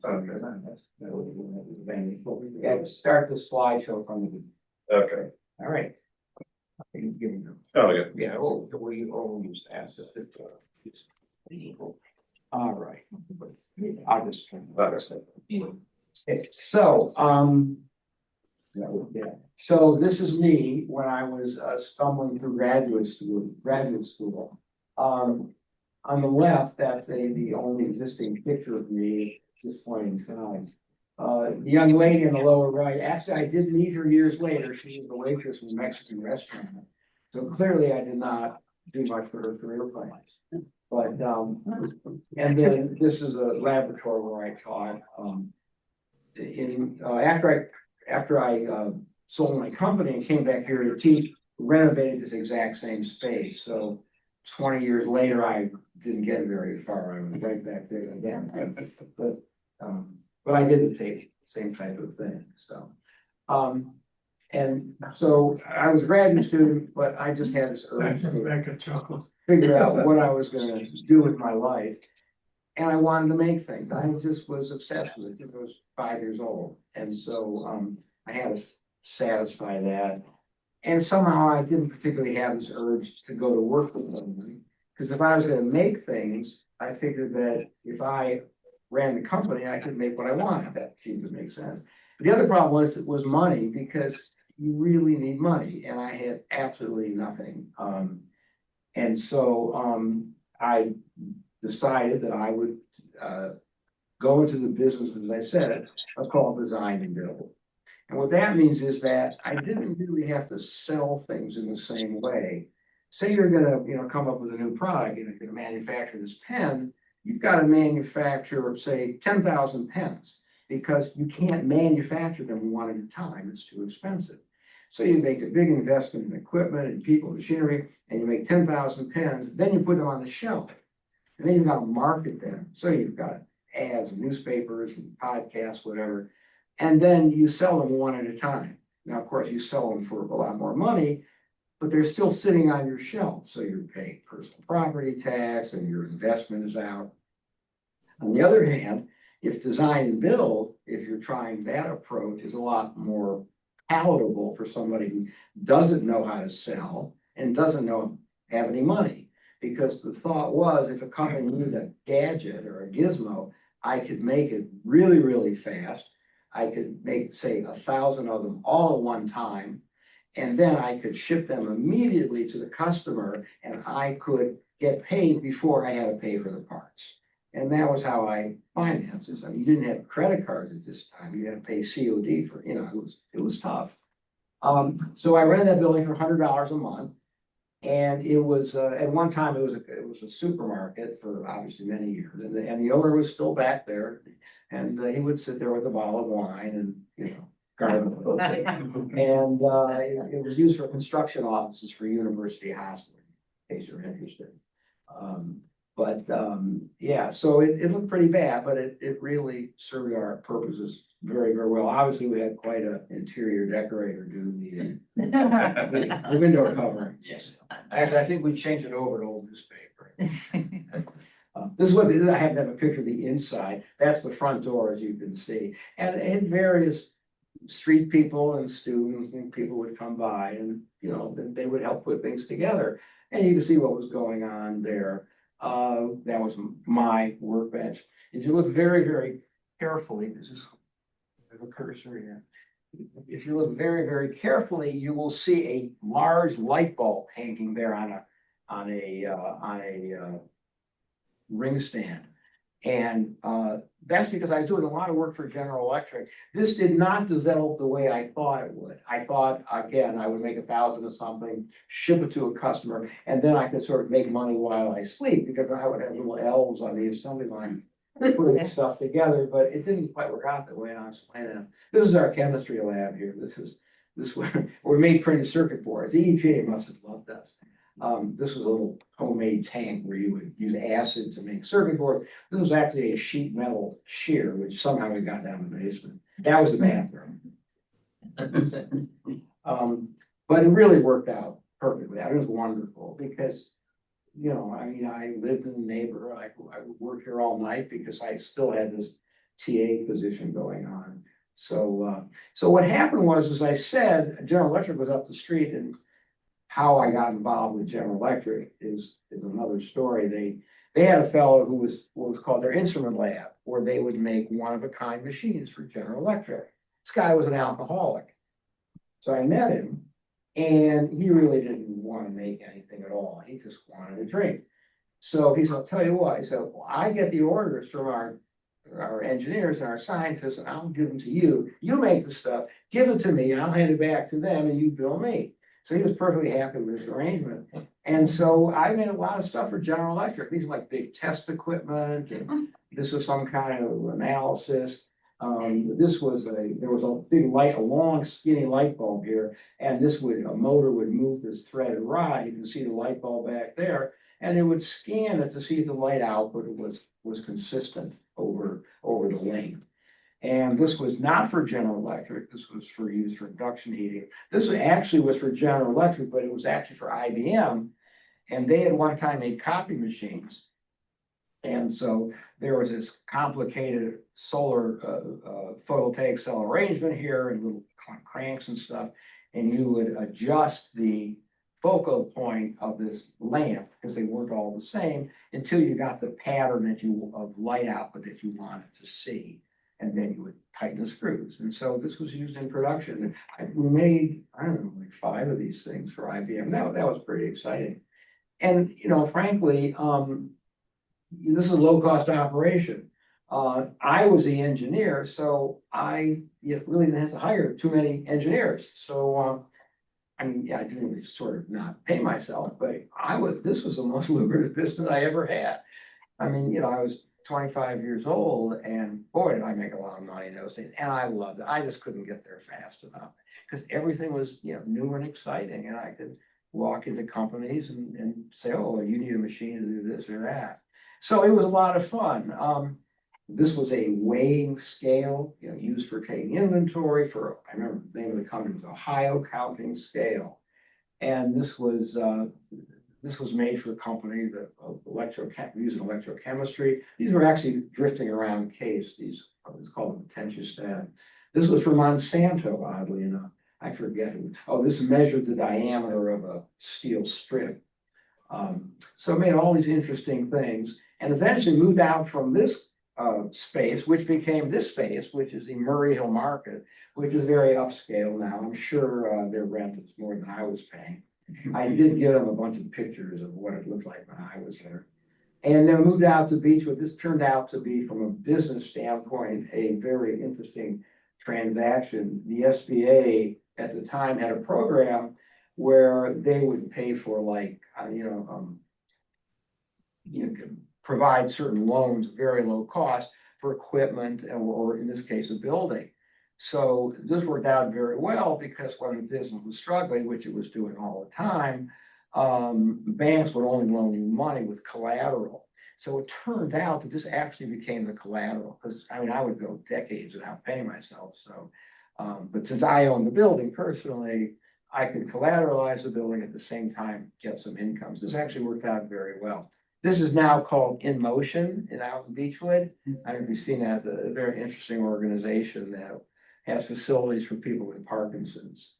We have to start the slideshow from the beginning. Okay. All right. I can give you. Oh, yeah. Yeah, we'll use that. All right. I'll just. Okay, so, yeah. So this is me when I was stumbling through graduate school. On the left, that's the only existing picture of me at this point in time. The young lady on the lower right, actually, I did meet her years later. She was a waitress in a Mexican restaurant. So clearly I did not do much for her career plans. But, and then this is a laboratory where I taught. After I sold my company and came back here to teach, renovated this exact same space. So 20 years later, I didn't get very far. I was right back there again. But I did the same type of thing. So, and so I was a graduate student, but I just had this urge to figure out what I was going to do with my life. And I wanted to make things. I just was obsessed with it since I was 5 years old. And so I had to satisfy that. And somehow I didn't particularly have this urge to go to work with somebody. Because if I was going to make things, I figured that if I ran the company, I could make what I wanted. That seemed to make sense. But the other problem was money, because you really need money. And I had absolutely nothing. And so I decided that I would go into the business, as I said, of called design and build. And what that means is that I didn't really have to sell things in the same way. Say you're gonna, come up with a new product, and you're gonna manufacture this pen, you've got to manufacture, say, 10,000 pens, because you can't manufacture them one at a time. It's too expensive. So you make a big investment in equipment and people, machinery, and you make 10,000 pens, then you put them on the shelf. And then you've got to market them. So you've got ads, newspapers, and podcasts, whatever. And then you sell them one at a time. Now, of course, you sell them for a lot more money, but they're still sitting on your shelf. So you're paying personal property tax and your investment is out. On the other hand, if design and build, if you're trying that approach, is a lot more palatable for somebody who doesn't know how to sell and doesn't have any money. Because the thought was, if a company needed a gadget or a gizmo, I could make it really, really fast. I could make, say, 1,000 of them all at one time. And then I could ship them immediately to the customer, and I could get paid before I had to pay for the parts. And that was how I financed this. I mean, you didn't have credit cards at this time. You had to pay COD for, it was tough. So I rented that building for $100 a month. And it was, at one time, it was a supermarket for obviously many years. And the owner was still back there. And he would sit there with a bottle of wine and, garden. And it was used for construction offices for university hospitals, in case you're interested. Yeah, so it looked pretty bad, but it really served our purposes very, very well. Obviously, we had quite an interior decorator do the window coverings. Yes. Actually, I think we changed it over to old newspaper. This is what it is. I happen to have a picture of the inside. That's the front door, as you can see. And it had various street people and students, and people would come by and, they would help put things together. And you can see what was going on there. That was my workbench. If you look very, very carefully, this is a cursor here. If you look very, very carefully, you will see a large light bulb hanging there on a ring stand. And that's because I was doing a lot of work for General Electric. This did not develop the way I thought it would. I thought, again, I would make 1,000 of something, ship it to a customer, and then I could sort of make money while I sleep, because I would have little elves on the assembly line putting stuff together, but it didn't quite work out the way I was planning. This is our chemistry lab here. This where we made printed circuit boards. The EPA must have loved us. This was a little homemade tank where you would use acid to make circuit board. This was actually a sheet metal shear, which somehow we got down the basement. That was the bathroom. But it really worked out perfectly. It was wonderful, because you know, I mean, I lived in the neighborhood, I would work here all night because I still had this TA position going on. So what happened was, as I said, General Electric was up the street, and how I got involved with General Electric is another story. They had a fellow who was what was called their instrument lab, where they would make one-of-a-kind machines for General Electric. This guy was an alcoholic. So I met him, and he really didn't want to make anything at all. He just wanted to drink. So he said, I'll tell you what, he said, well, I get the orders from our engineers and our scientists, and I'll give them to you. You make the stuff, give it to me, and I'll hand it back to them, and you bill me. So he was perfectly happy with this arrangement. And so I made a lot of stuff for General Electric. These are like big test equipment, and this was some kind of analysis. There was a big light, a long skinny light bulb here, and a motor would move this threaded rod. You can see the light bulb back there, and it would scan it to see if the light output was consistent over the length. And this was not for General Electric. This was for use for induction heating. This actually was for General Electric, but it was actually for IBM. And they had one time made copy machines. And so there was this complicated solar photovoltaic cell arrangement here and little cranks and stuff. And you would adjust the focal point of this lamp, because they weren't all the same, until you got the pattern of light output that you wanted to see. And then you would tighten the screws. And so this was used in production. We made, I don't know, like 5 of these things for IBM. That was pretty exciting. And, you know, frankly, this is a low-cost operation. I was the engineer, so I really didn't have to hire too many engineers. So, I mean, yeah, I didn't really sort of not pay myself, but this was the most lucrative business I ever had. I mean, you know, I was 25 years old, and boy, did I make a lot of money in those days. And I loved it. I just couldn't get there fast enough because everything was, you know, new and exciting. And I could walk into companies and say, oh, you need a machine to do this or that. So it was a lot of fun. This was a weighing scale, you know, used for taking inventory I remember the name of the company was Ohio Counting Scale. And this was made for a company that using electrochemistry. These were actually drifting around case. It's called a potentiostat. This was for Monsanto, oddly enough. I forget who. Oh, this measured the diameter of a steel strip. So it made all these interesting things, and eventually moved out from this space, which became this space, which is the Murray Hill Market, which is very upscale now. I'm sure their rent is more than I was paying. I did give them a bunch of pictures of what it looked like when I was there. And then moved out to Beechwood. This turned out to be, from a business standpoint, a very interesting transaction. The SBA at the time had a program where they would pay for, like, provide certain loans at very low cost for equipment, or in this case, a building. So this worked out very well, because when the business was struggling, which it was doing all the time, banks would only loan you money with collateral. So it turned out that this actually became the collateral, because I mean, I would go decades without paying myself. So, but since I own the building personally, I could collateralize the building at the same time, get some incomes. This actually worked out very well. This is now called In Motion out in Beechwood. I don't know if you've seen that. It's a very interesting organization that has facilities for people with Parkinson's.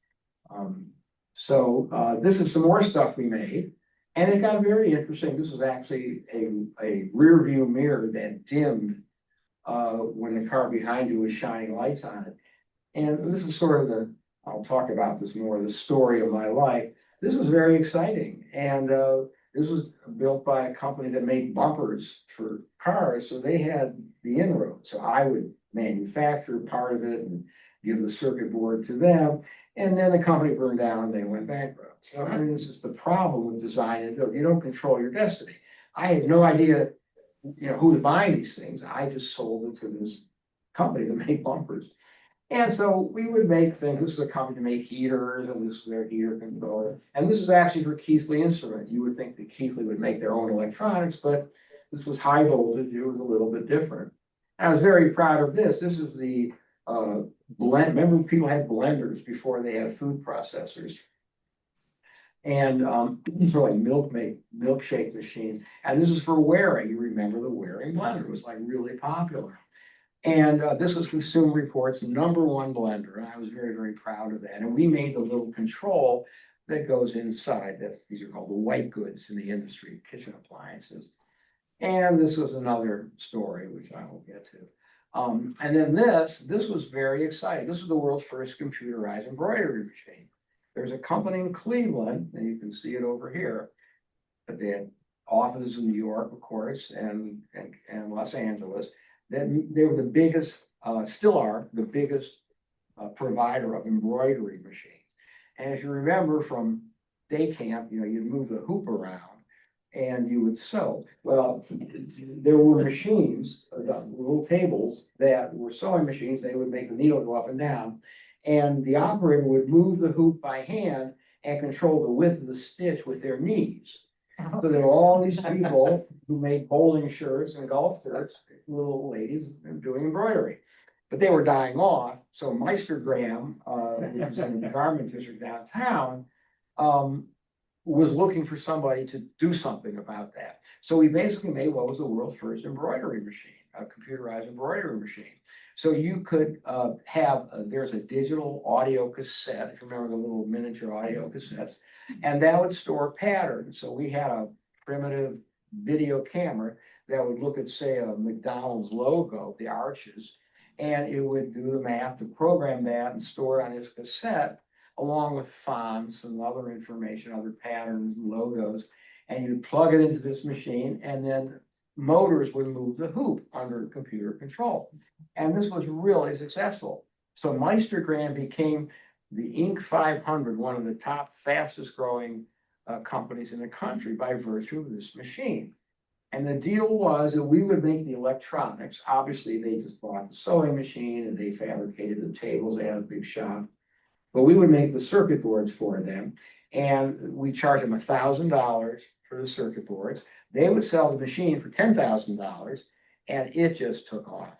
This is some more stuff we made, and it got very interesting. This is actually a rear view mirror that dimmed when the car behind you was shining lights on it. And this is sort of I'll talk about this more, the story of my life. This was very exciting. And this was built by a company that made bumpers for cars. So they had the inroad. So I would manufacture part of it and give the circuit board to them. And then the company burned down and they went bankrupt. So I mean, this is the problem with design and build. You don't control your destiny. I had no idea, you know, who to buy these things. I just sold it to this company that made bumpers. And so we would make things. This is a company to make heaters, and this is their heater controller. And this is actually for Keithley Instrument. You would think that Keithley would make their own electronics, but this was high voltage. It was a little bit different. I was very proud of this. This is the blend. Remember, people had blenders before they had food processors. And sort of like milkshake machines. And this is for wearing. You remember the wearing blender was like really popular. And this was Consumer Reports' #1 blender. And I was very, very proud of that. And we made the little control that goes inside. These are called the white goods in the industry, kitchen appliances. And this was another story, which I will get to. And then this was very exciting. This was the world's first computerized embroidery machine. There's a company in Cleveland, and you can see it over here. But they had offices in New York, of course, and Los Angeles. Then they were the biggest, still are the biggest provider of embroidery machines. And if you remember from day camp, you'd move the hoop around and you would sew. Well, there were machines, little tables that were sewing machines. They would make the needle go up and down. And the operator would move the hoop by hand and control the width of the stitch with their knees. So there were all these people who made bowling shirts and golf shirts, little ladies doing embroidery. But they were dying off. So Meister Graham, who was in the garment district downtown, was looking for somebody to do something about that. So we basically made what was the world's first embroidery machine, a computerized embroidery machine. So you could there's a digital audio cassette, if you remember the little miniature audio cassettes, and that would store patterns. So we had a primitive video camera that would look at, say, a McDonald's logo, the arches, and it would do the math to program that and store it on this cassette, along with fonts and other information, other patterns and logos. And you'd plug it into this machine, and then motors would move the hoop under computer control. And this was really successful. So Meister Graham became the Inc. 500, one of the top fastest growing companies in the country by virtue of this machine. And the deal was that we would make the electronics. Obviously, they just bought the sewing machine and they fabricated the tables. They had a big shop. But we would make the circuit boards for them. And we charged them $1,000 for the circuit boards. They would sell the machine for $10,000, and it just took off.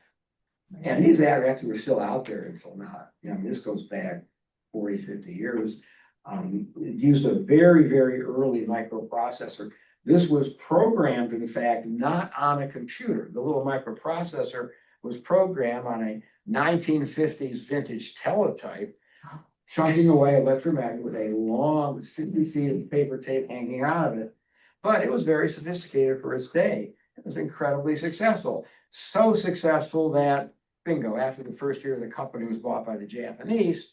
And these ads were still out there until now. This goes back 40, 50 years. It used a very, very early microprocessor. This was programmed, in fact, not on a computer. The little microprocessor was programmed on a 1950s vintage teletype, chunking away electromagnet with a long 50 feet of paper tape hanging out of it. But it was very sophisticated for its day. It was incredibly successful. So successful that, bingo, after the first year, the company was bought by the Japanese,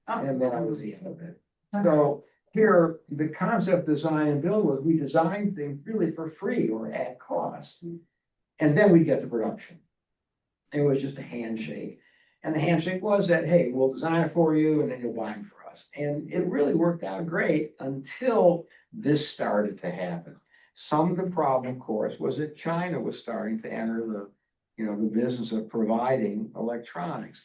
and that was the end of it. So here, the concept, design, and build was we designed things really for free or at cost, and then we'd get to production. It was just a handshake. And the handshake was that, hey, we'll design it for you, and then you'll buy them for us. And it really worked out great until this started to happen. Some of the problem, of course, was that China was starting to enter the business of providing electronics.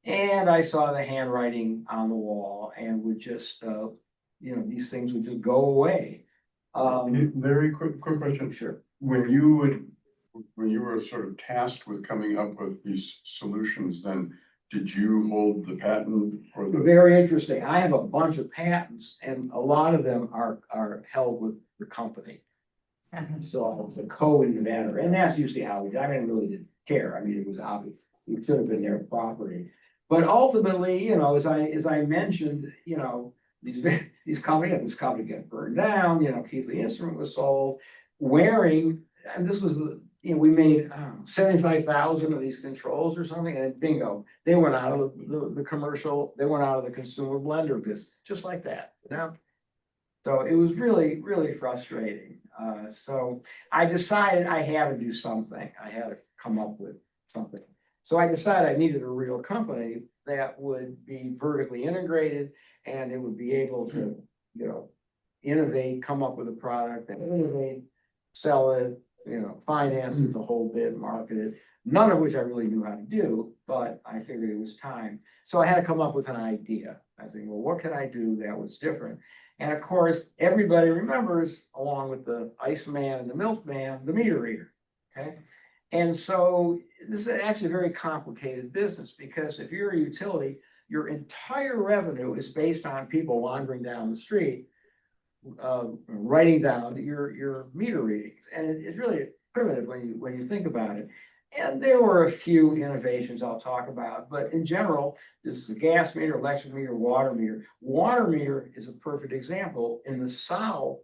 And I saw the handwriting on the wall and would just, these things would just go away. Very quick question. Sure. When you were sort of tasked with coming up with these solutions, then did you hold the patent or the? Very interesting. I have a bunch of patents, and a lot of them are held with the company. So I was a co-inventor, and that's usually how we did. I really didn't care. It was obvious. It should have been their property. But ultimately, as I mentioned, this company got burned down. Keithley Instrument was sold. Waring, and this was we made 75,000 of these controls or something, and bingo, they went out of the commercial. They went out of the consumer blender business, just like that. So it was really, really frustrating. So I decided I had to do something. I had to come up with something. So I decided I needed a real company that would be vertically integrated, and it would be able to, innovate, come up with a product and innovate, sell it, finance it, the whole bit, market it. None of which I really knew how to do, but I figured it was time. So I had to come up with an idea. I think, well, what could I do that was different? And of course, everybody remembers, along with the Iceman and the Milkman, the meter reader. Okay. And so this is actually a very complicated business, because if you're a utility, your entire revenue is based on people wandering down the street writing down your meter readings. And it's really primitive when you think about it. And there were a few innovations I'll talk about, but in general, this is a gas meter, electric meter, water meter. Water meter is a perfect example. In the south,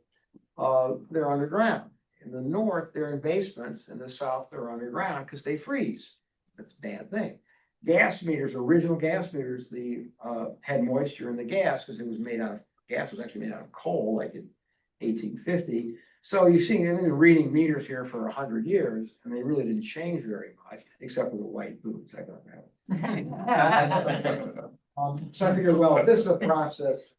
they're underground. In the north, they're in basements. In the south, they're underground because they freeze. That's a bad thing. Gas meters, original gas meters, had moisture in the gas because it was made out of, gas was actually made out of coal, like in 1850. So you've seen them reading meters here for 100 years, and they really didn't change very much, except for the white boots. I got that. So I figured, well, if this is a process.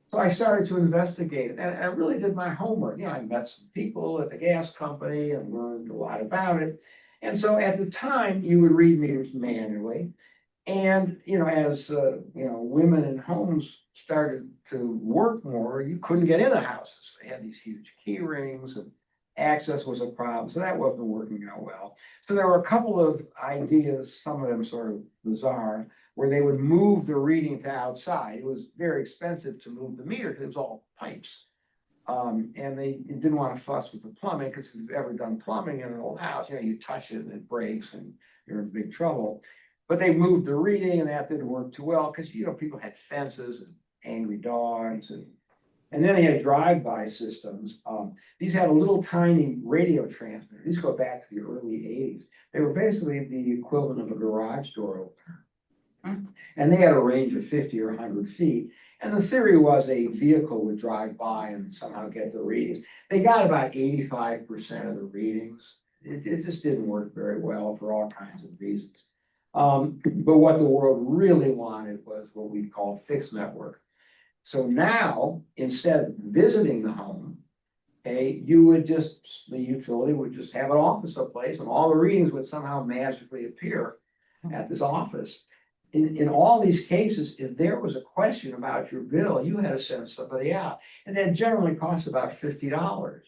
So I started to investigate it, and I really did my homework. You know, I met some people at the gas company and learned a lot about it. And so at the time, you would read meters manually. And, you know, as, women in homes started to work more, you couldn't get into houses. They had these huge key rings and access was a problem. So that wasn't working out well. So there were a couple of ideas, some of them sort of bizarre, where they would move the reading to outside. It was very expensive to move the meter because it was all pipes. And they didn't want to fuss with the plumbing because if you've ever done plumbing in an old house, you touch it and it breaks and you're in big trouble. But they moved the reading and that didn't work too well because, people had fences and angry dogs and then they had drive-by systems. These had a little tiny radio transmitter. These go back to the early 80s. They were basically the equivalent of a garage door opener. And they had a range of 50 or 100 feet. And the theory was a vehicle would drive by and somehow get the readings. They got about 85% of the readings. It just didn't work very well for all kinds of reasons. But what the world really wanted was what we call fixed network. So now, instead of visiting the home, the utility would just have an office someplace and all the readings would somehow magically appear at this office. In all these cases, if there was a question about your bill, you had to send somebody out. And that generally cost about $50.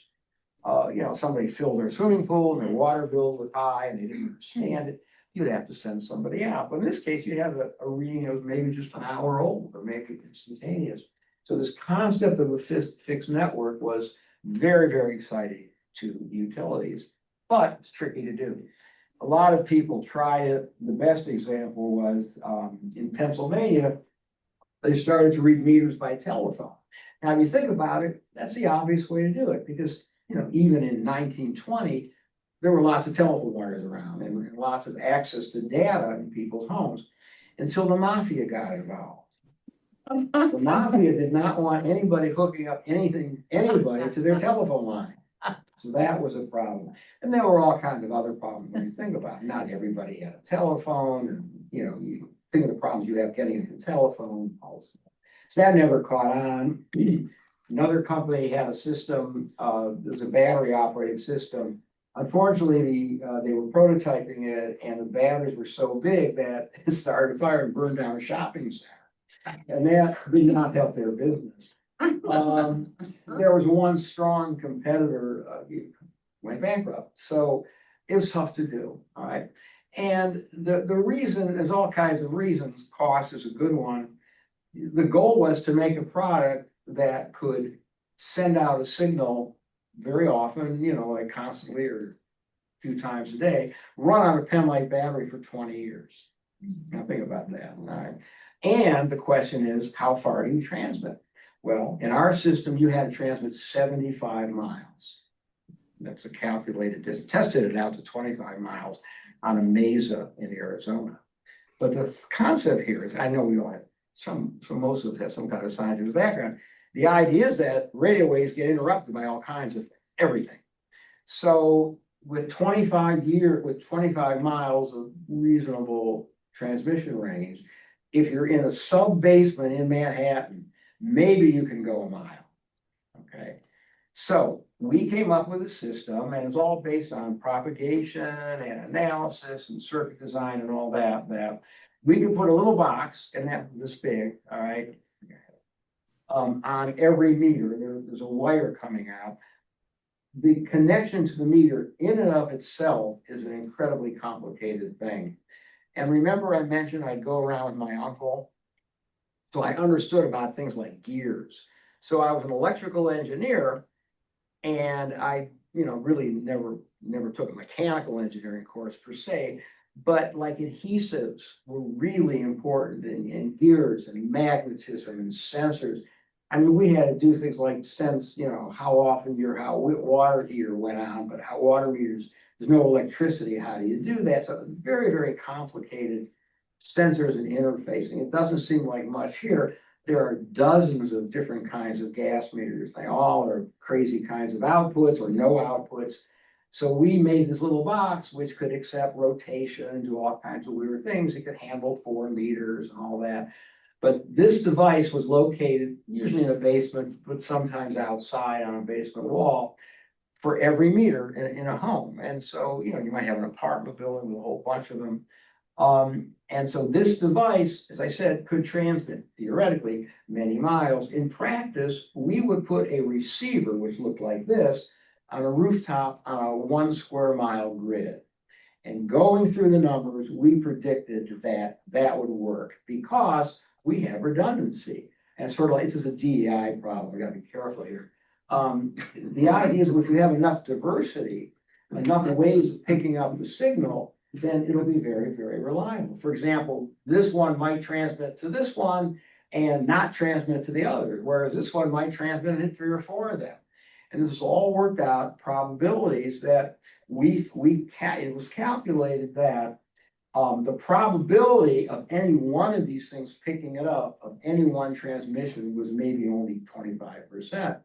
Somebody filled their swimming pool and their water bill was high and they didn't understand it. You'd have to send somebody out. But in this case, you have a reading that was maybe just an hour old or maybe instantaneous. So this concept of a fixed network was very, very exciting to utilities, but it's tricky to do. A lot of people tried it. The best example was in Pennsylvania, they started to read meters by telephone. Now, if you think about it, that's the obvious way to do it because, even in 1920, there were lots of telephone wires around and lots of access to data in people's homes until the mafia got involved. The mafia did not want anybody hooking up anybody to their telephone line. So that was a problem. And there were all kinds of other problems when you think about it. Not everybody had a telephone and, you think of the problems you have getting into the telephone also. So that never caught on. Another company had a system, there's a battery operated system. Unfortunately, they were prototyping it and the batteries were so big that it started a fire and burned down a shopping center. And that did not help their business. There was one strong competitor, went bankrupt. So it was tough to do, all right? And the reason, there's all kinds of reasons, cost is a good one. The goal was to make a product that could send out a signal very often, like constantly or a few times a day, run on a pen-like battery for 20 years. Now think about that, all right? And the question is, how far do you transmit? Well, in our system, you had to transmit 75 miles. That's a calculated distance. Tested it out to 25 miles on a mesa in Arizona. But the concept here is, I know we all have most of us have some kind of scientific background. The idea is that radio waves get interrupted by all kinds of everything. So with 25 miles of reasonable transmission range, if you're in a sub basement in Manhattan, maybe you can go a mile. Okay. So we came up with a system and it's all based on propagation and analysis and circuit design and all that we can put a little box, and that this big, all right, on every meter. There's a wire coming out. The connection to the meter in and of itself is an incredibly complicated thing. And remember I mentioned I'd go around with my uncle. So I understood about things like gears. So I was an electrical engineer and I, really never took a mechanical engineering course per se. But like adhesives were really important and gears and magnetism and sensors. I mean, we had to do things like sense, how often your water heater went on, but how water meters, there's no electricity. How do you do that? So very, very complicated sensors and interfacing. It doesn't seem like much here. There are dozens of different kinds of gas meters. They all are crazy kinds of outputs or no outputs. So we made this little box which could accept rotation and do all kinds of weird things. It could handle 4 meters and all that. But this device was located usually in a basement, but sometimes outside on a basement wall for every meter in a home. And so, you might have an apartment building with a whole bunch of them. And so this device, as I said, could transmit theoretically many miles. In practice, we would put a receiver, which looked like this, on a rooftop on a 1 square mile grid. And going through the numbers, we predicted that that would work because we have redundancy. And it's sort of like, this is a DEI problem. We gotta be careful here. The idea is if we have enough diversity, enough ways of picking up the signal, then it'll be very, very reliable. For example, this one might transmit to this one and not transmit to the other, whereas this one might transmit and hit 3 or 4 of them. And this is all worked out probabilities that it was calculated that the probability of any one of these things picking it up of any one transmission was maybe only 25%.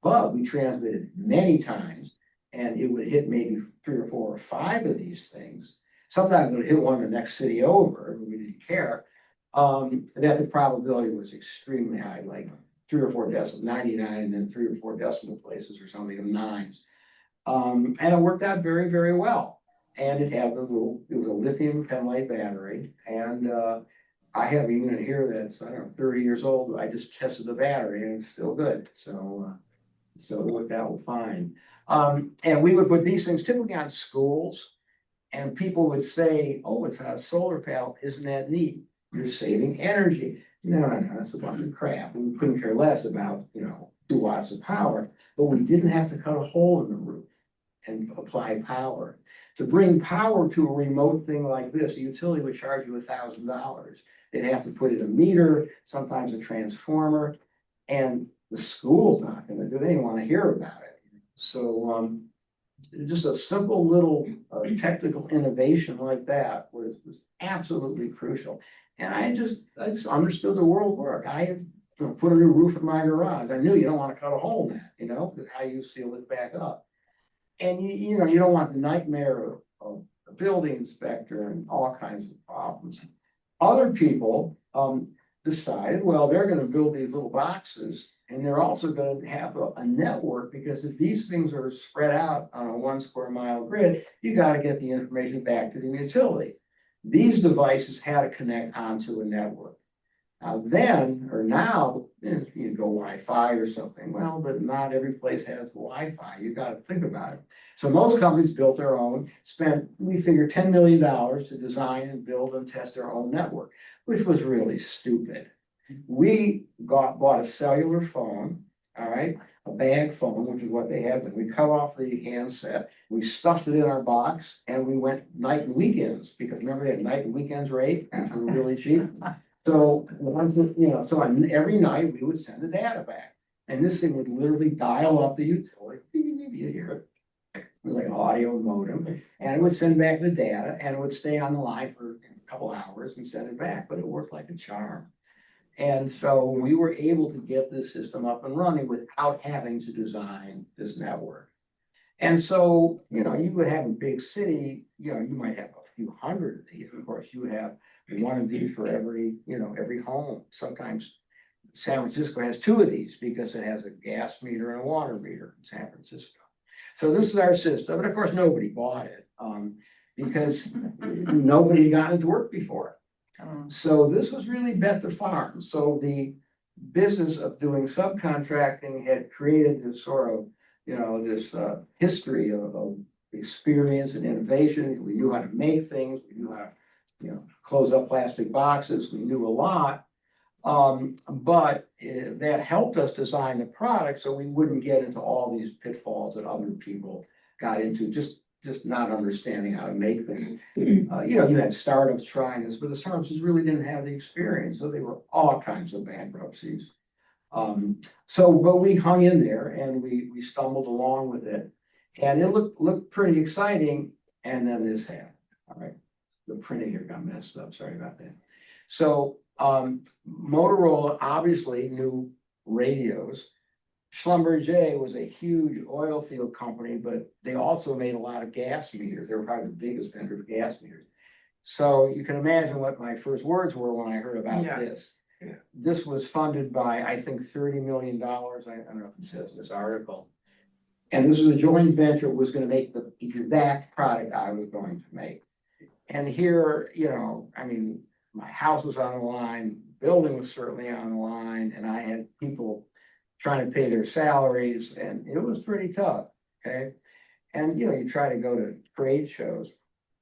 But we transmitted many times and it would hit maybe 3 or 4 or 5 of these things. Sometimes it would hit one the next city over, and we didn't care. That the probability was extremely high, like 3 or 4 decimals, 99, and then 3 or 4 decimal places or something of 9s. And it worked out very, very well. And it had it was a lithium penlight battery. And I have a unit here that's, I don't know, 30 years old. I just tested the battery and it's still good. So it worked out fine. And we would put these things typically on schools. And people would say, oh, it's on a solar panel. Isn't that neat? You're saving energy. No, that's a bunch of crap. We couldn't care less about, 2 watts of power, but we didn't have to cut a hole in the roof and apply power. To bring power to a remote thing like this, a utility would charge you $1,000. They'd have to put in a meter, sometimes a transformer, and the school's not gonna do, they don't wanna hear about it. So, just a simple little technical innovation like that was absolutely crucial. And I just understood the world work. I had put a new roof in my garage. I knew you don't want to cut a hole in that, because how you seal it back up. And you don't want the nightmare of a building inspector and all kinds of problems. Other people decided, well, they're going to build these little boxes. And they're also going to have a network, because if these things are spread out on a 1 square mile grid, you got to get the information back to the utility. These devices had to connect onto a network. Now, you go Wi-Fi or something. Well, but not every place has Wi-Fi. You got to think about it. So most companies built their own, we figure $10 million to design and build and test their own network, which was really stupid. We bought a cellular phone, all right, a bag phone, which is what they have. And we cut off the handset, we stuffed it in our box, and we went night and weekends, because remember they had night and weekends rate, which were really cheap. So every night we would send the data back, and this thing would literally dial up the utility. You hear it. It was like an audio modem, and it would send back the data, and it would stay on the line for a couple hours and send it back. But it worked like a charm. And so we were able to get this system up and running without having to design this network. And so, you would have a big city, you might have a few hundred of these. Of course, you have one of these for every home. Sometimes San Francisco has 2 of these because it has a gas meter and a water meter in San Francisco. So this is our system. And of course, nobody bought it because nobody had gotten it to work before. So this was really bet the farm. So the business of doing subcontracting had created this sort of, this history of experience and innovation. We knew how to make things. We knew how to, close up plastic boxes. We knew a lot. But that helped us design the product so we wouldn't get into all these pitfalls that other people got into, just not understanding how to make things. You know, you had startups trying this, but the startups just really didn't have the experience, so they were all kinds of bankruptcies. But we hung in there and we stumbled along with it. And it looked pretty exciting, and then this happened, all right? The printing here got messed up, sorry about that. So, Motorola obviously knew radios. Schlumberger was a huge oil field company, but they also made a lot of gas meters. They were probably the biggest vendor of gas meters. So you can imagine what my first words were when I heard about this. Yeah. This was funded by, I think, $30 million. I don't know if it says in this article. And this was a joint venture, was going to make the exact product I was going to make. And here, you know, I mean, my house was on the line, building was certainly on the line, and I had people trying to pay their salaries, and it was pretty tough, okay? And, you know, you try to go to trade shows.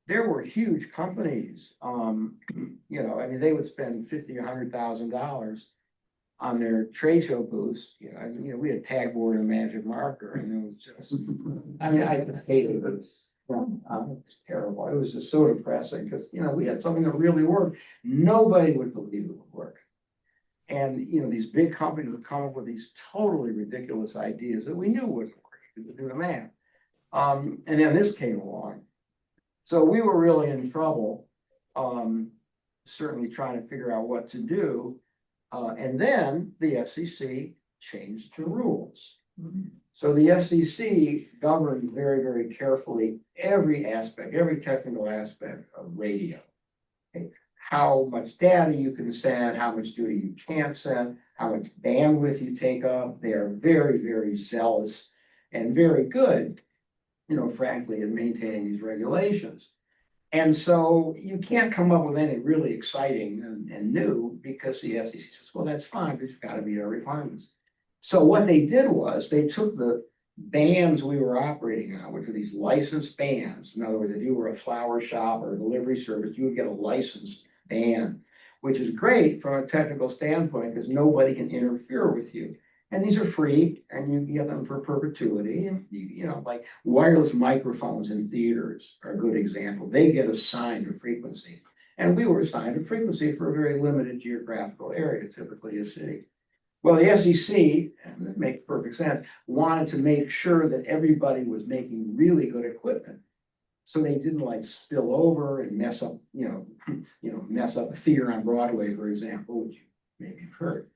There were huge companies, you know, I mean, they would spend $50,000 or $100,000 on their trade show booths. You know, we had tag board and magic marker, and it was just, I mean, I just hated it. It was terrible. It was just so depressing because, you know, we had something that really worked. Nobody would believe it would work. And, you know, these big companies would come up with these totally ridiculous ideas that we knew wouldn't work. You could do the math. And then this came along. So we were really in trouble, certainly trying to figure out what to do. And then the FCC changed the rules. So the FCC governed very, very carefully every aspect, every technical aspect of radio. Okay? How much data you can send, how much data you can't send, how much bandwidth you take up. They are very, very zealous and very good, you know, frankly, in maintaining these regulations. And so you can't come up with anything really exciting and new because the FCC says, well, that's fine, but you've got to meet our requirements. So what they did was they took the bands we were operating on, which were these licensed bands. In other words, if you were a flower shop or a delivery service, you would get a licensed band, which is great from a technical standpoint because nobody can interfere with you. And these are free, and you get them for perpetuity. And you know, like wireless microphones in theaters are a good example. They get assigned a frequency, and we were assigned a frequency for a very limited geographical area, typically a city. Well, the FCC, and it makes perfect sense, wanted to make sure that everybody was making really good equipment, so they didn't like spill over and mess up, mess up a theater on Broadway, for example, which you maybe have heard.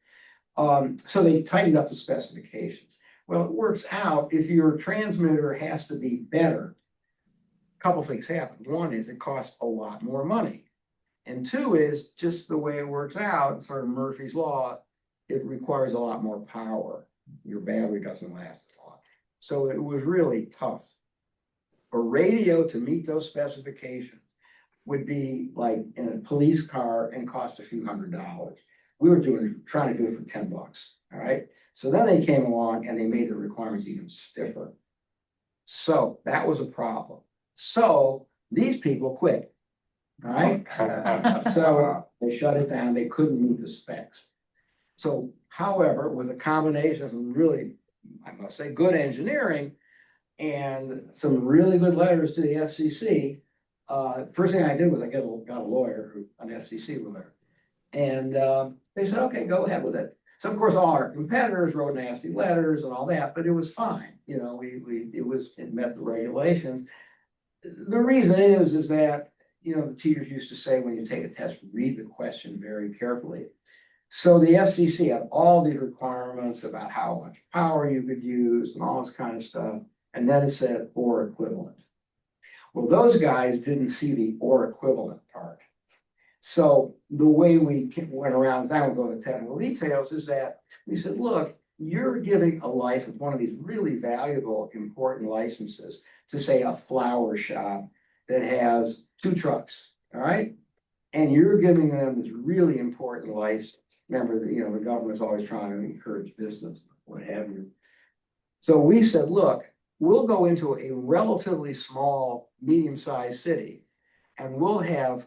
So they tightened up the specifications. Well, it works out if your transmitter has to be better. A couple things happen. One is it costs a lot more money. And two is just the way it works out, sort of Murphy's Law, it requires a lot more power. Your battery doesn't last as long. So it was really tough. A radio to meet those specifications would be like in a police car and cost a few $100s. We were trying to do it for $10, all right? So then they came along and they made the requirements even stiffer. So that was a problem. So these people quit, all right? So they shut it down. They couldn't meet the specs. So, however, with a combination of some really, I must say, good engineering and some really good letters to the FCC, first thing I did was I got a lawyer, an FCC lawyer, and they said, okay, go ahead with it. So of course, all our competitors wrote nasty letters and all that, but it was fine. You know, it met the regulations. The reason is that, you know, the teachers used to say when you take a test, read the question very carefully. So the FCC had all these requirements about how much power you could use and all this kind of stuff. And then it said or equivalent. Well, those guys didn't see the or equivalent part. So the way we went around, I won't go into technical details, is that we said, look, you're giving a license, one of these really valuable, important licenses to say a flower shop that has 2 trucks, all right? And you're giving them this really important license. Remember that, you know, the government's always trying to encourage business, what have you. So we said, look, we'll go into a relatively small, medium-sized city, and we'll have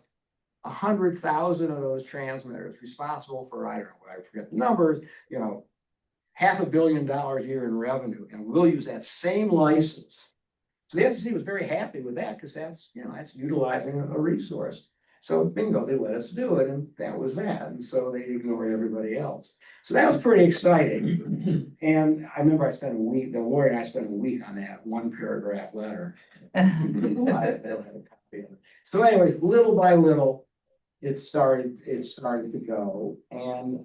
100,000 of those transmitters responsible for, I don't know, I forget the numbers, you know, $500 million a year in revenue, and we'll use that same license. So the FCC was very happy with that because that's, you know, that's utilizing a resource. So bingo, they let us do it, and that was that. And so they ignored everybody else. So that was pretty exciting. And I remember I spent a week, the lawyer and I spent a week on that one paragraph letter. So anyways, little by little, it started to go. And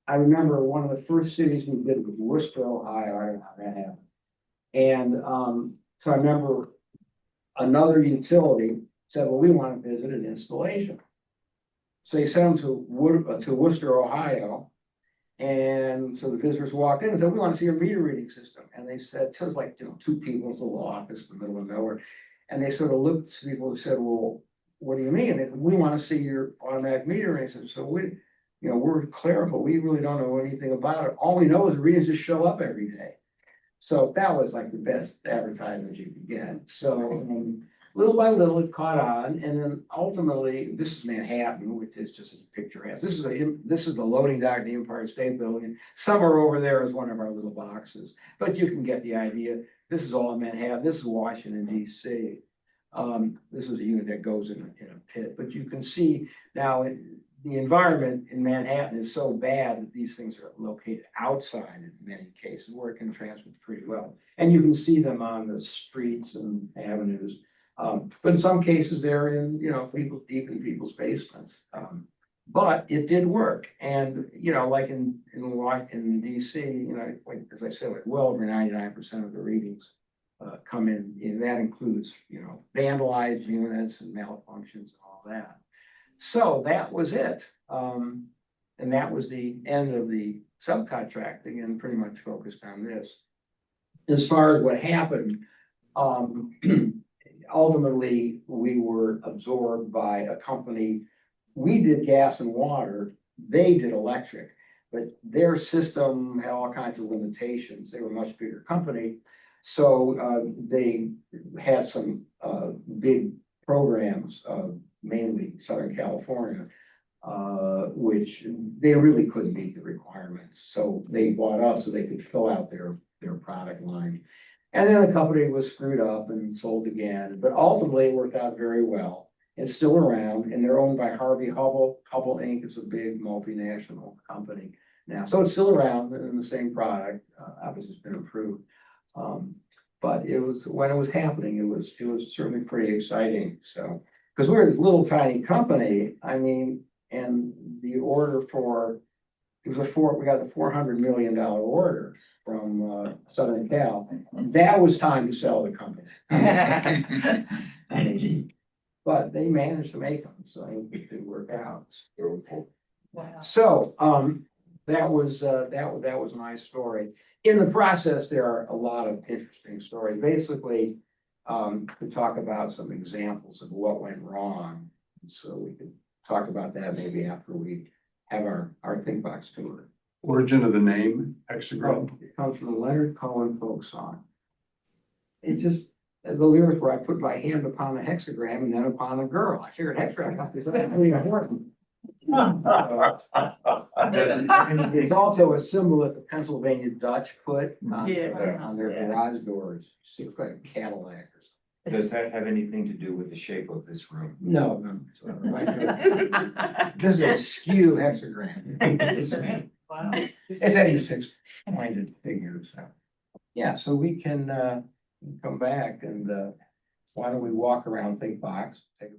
I remember one of the first cities we did was Worcester, Ohio. I don't know how that happened. And so I remember another utility said, well, we want to visit an installation. So they sent them to Worcester, Ohio. And so the visitors walked in and said, we want to see a meter reading system. And they said, so it was like, you know, two people in a little office in the middle of nowhere. And they sort of looked at people and said, well, what do you mean? They said, we want to see your automatic meter. And I said, so we, you know, we're clerical. We really don't know anything about it. All we know is the readings just show up every day. So that was like the best advertisement you could get. So little by little, it caught on, and then ultimately, this is Manhattan, which is just as picturesque. This is the loading dock of the Empire State Building. Somewhere over there is one of our little boxes, but you can get the idea. This is all in Manhattan. This is Washington D.C. This is a unit that goes in a pit, but you can see now the environment in Manhattan is so bad that these things are located outside in many cases, where it can transmit pretty well, and you can see them on the streets and avenues. But in some cases, they're in, you know, deep in people's basements. But it did work. And, you know, like in DC, you know, like, as I said, like well over 99% of the readings come in, and that includes, you know, vandalized units and malfunctions and all that. So that was it. And that was the end of the subcontracting, and pretty much focused on this. As far as what happened, ultimately, we were absorbed by a company. We did gas and water, they did electric, but their system had all kinds of limitations. They were a much bigger company. So they had some big programs, mainly Southern California, which they really couldn't meet the requirements. So they bought us so they could fill out their product line. And then the company was screwed up and sold again, but ultimately it worked out very well. It's still around, and they're owned by Harvey Hubble. Hubble Inc. is a big multinational company now. So it's still around in the same product. Obviously it's been improved. But it was, when it was happening, it was certainly pretty exciting. So, because we're this little tiny company, I mean, and the order for, we got a $400 million order from Southern Cal. That was time to sell the company. But they managed to make them, so it did work out. Wow. So that was my story. In the process, there are a lot of interesting stories. Basically, to talk about some examples of what went wrong. So we could talk about that maybe after we have our ThinkBox tour. Origin of the name, hexagram. It comes from the Leonard Cohen folk song. It just, the lyrics where I put my hand upon a hexagram and then upon a girl. I figured hexagram is really important. It's also a symbol that the Pennsylvania Dutch put on their garage doors. It looks like a Cadillac or something. Does that have anything to do with the shape of this room? No. This is a skew hexagram. Wow. It's 86 pointed figure, so. Yeah, so we can come back and why don't we walk around ThinkBox, take a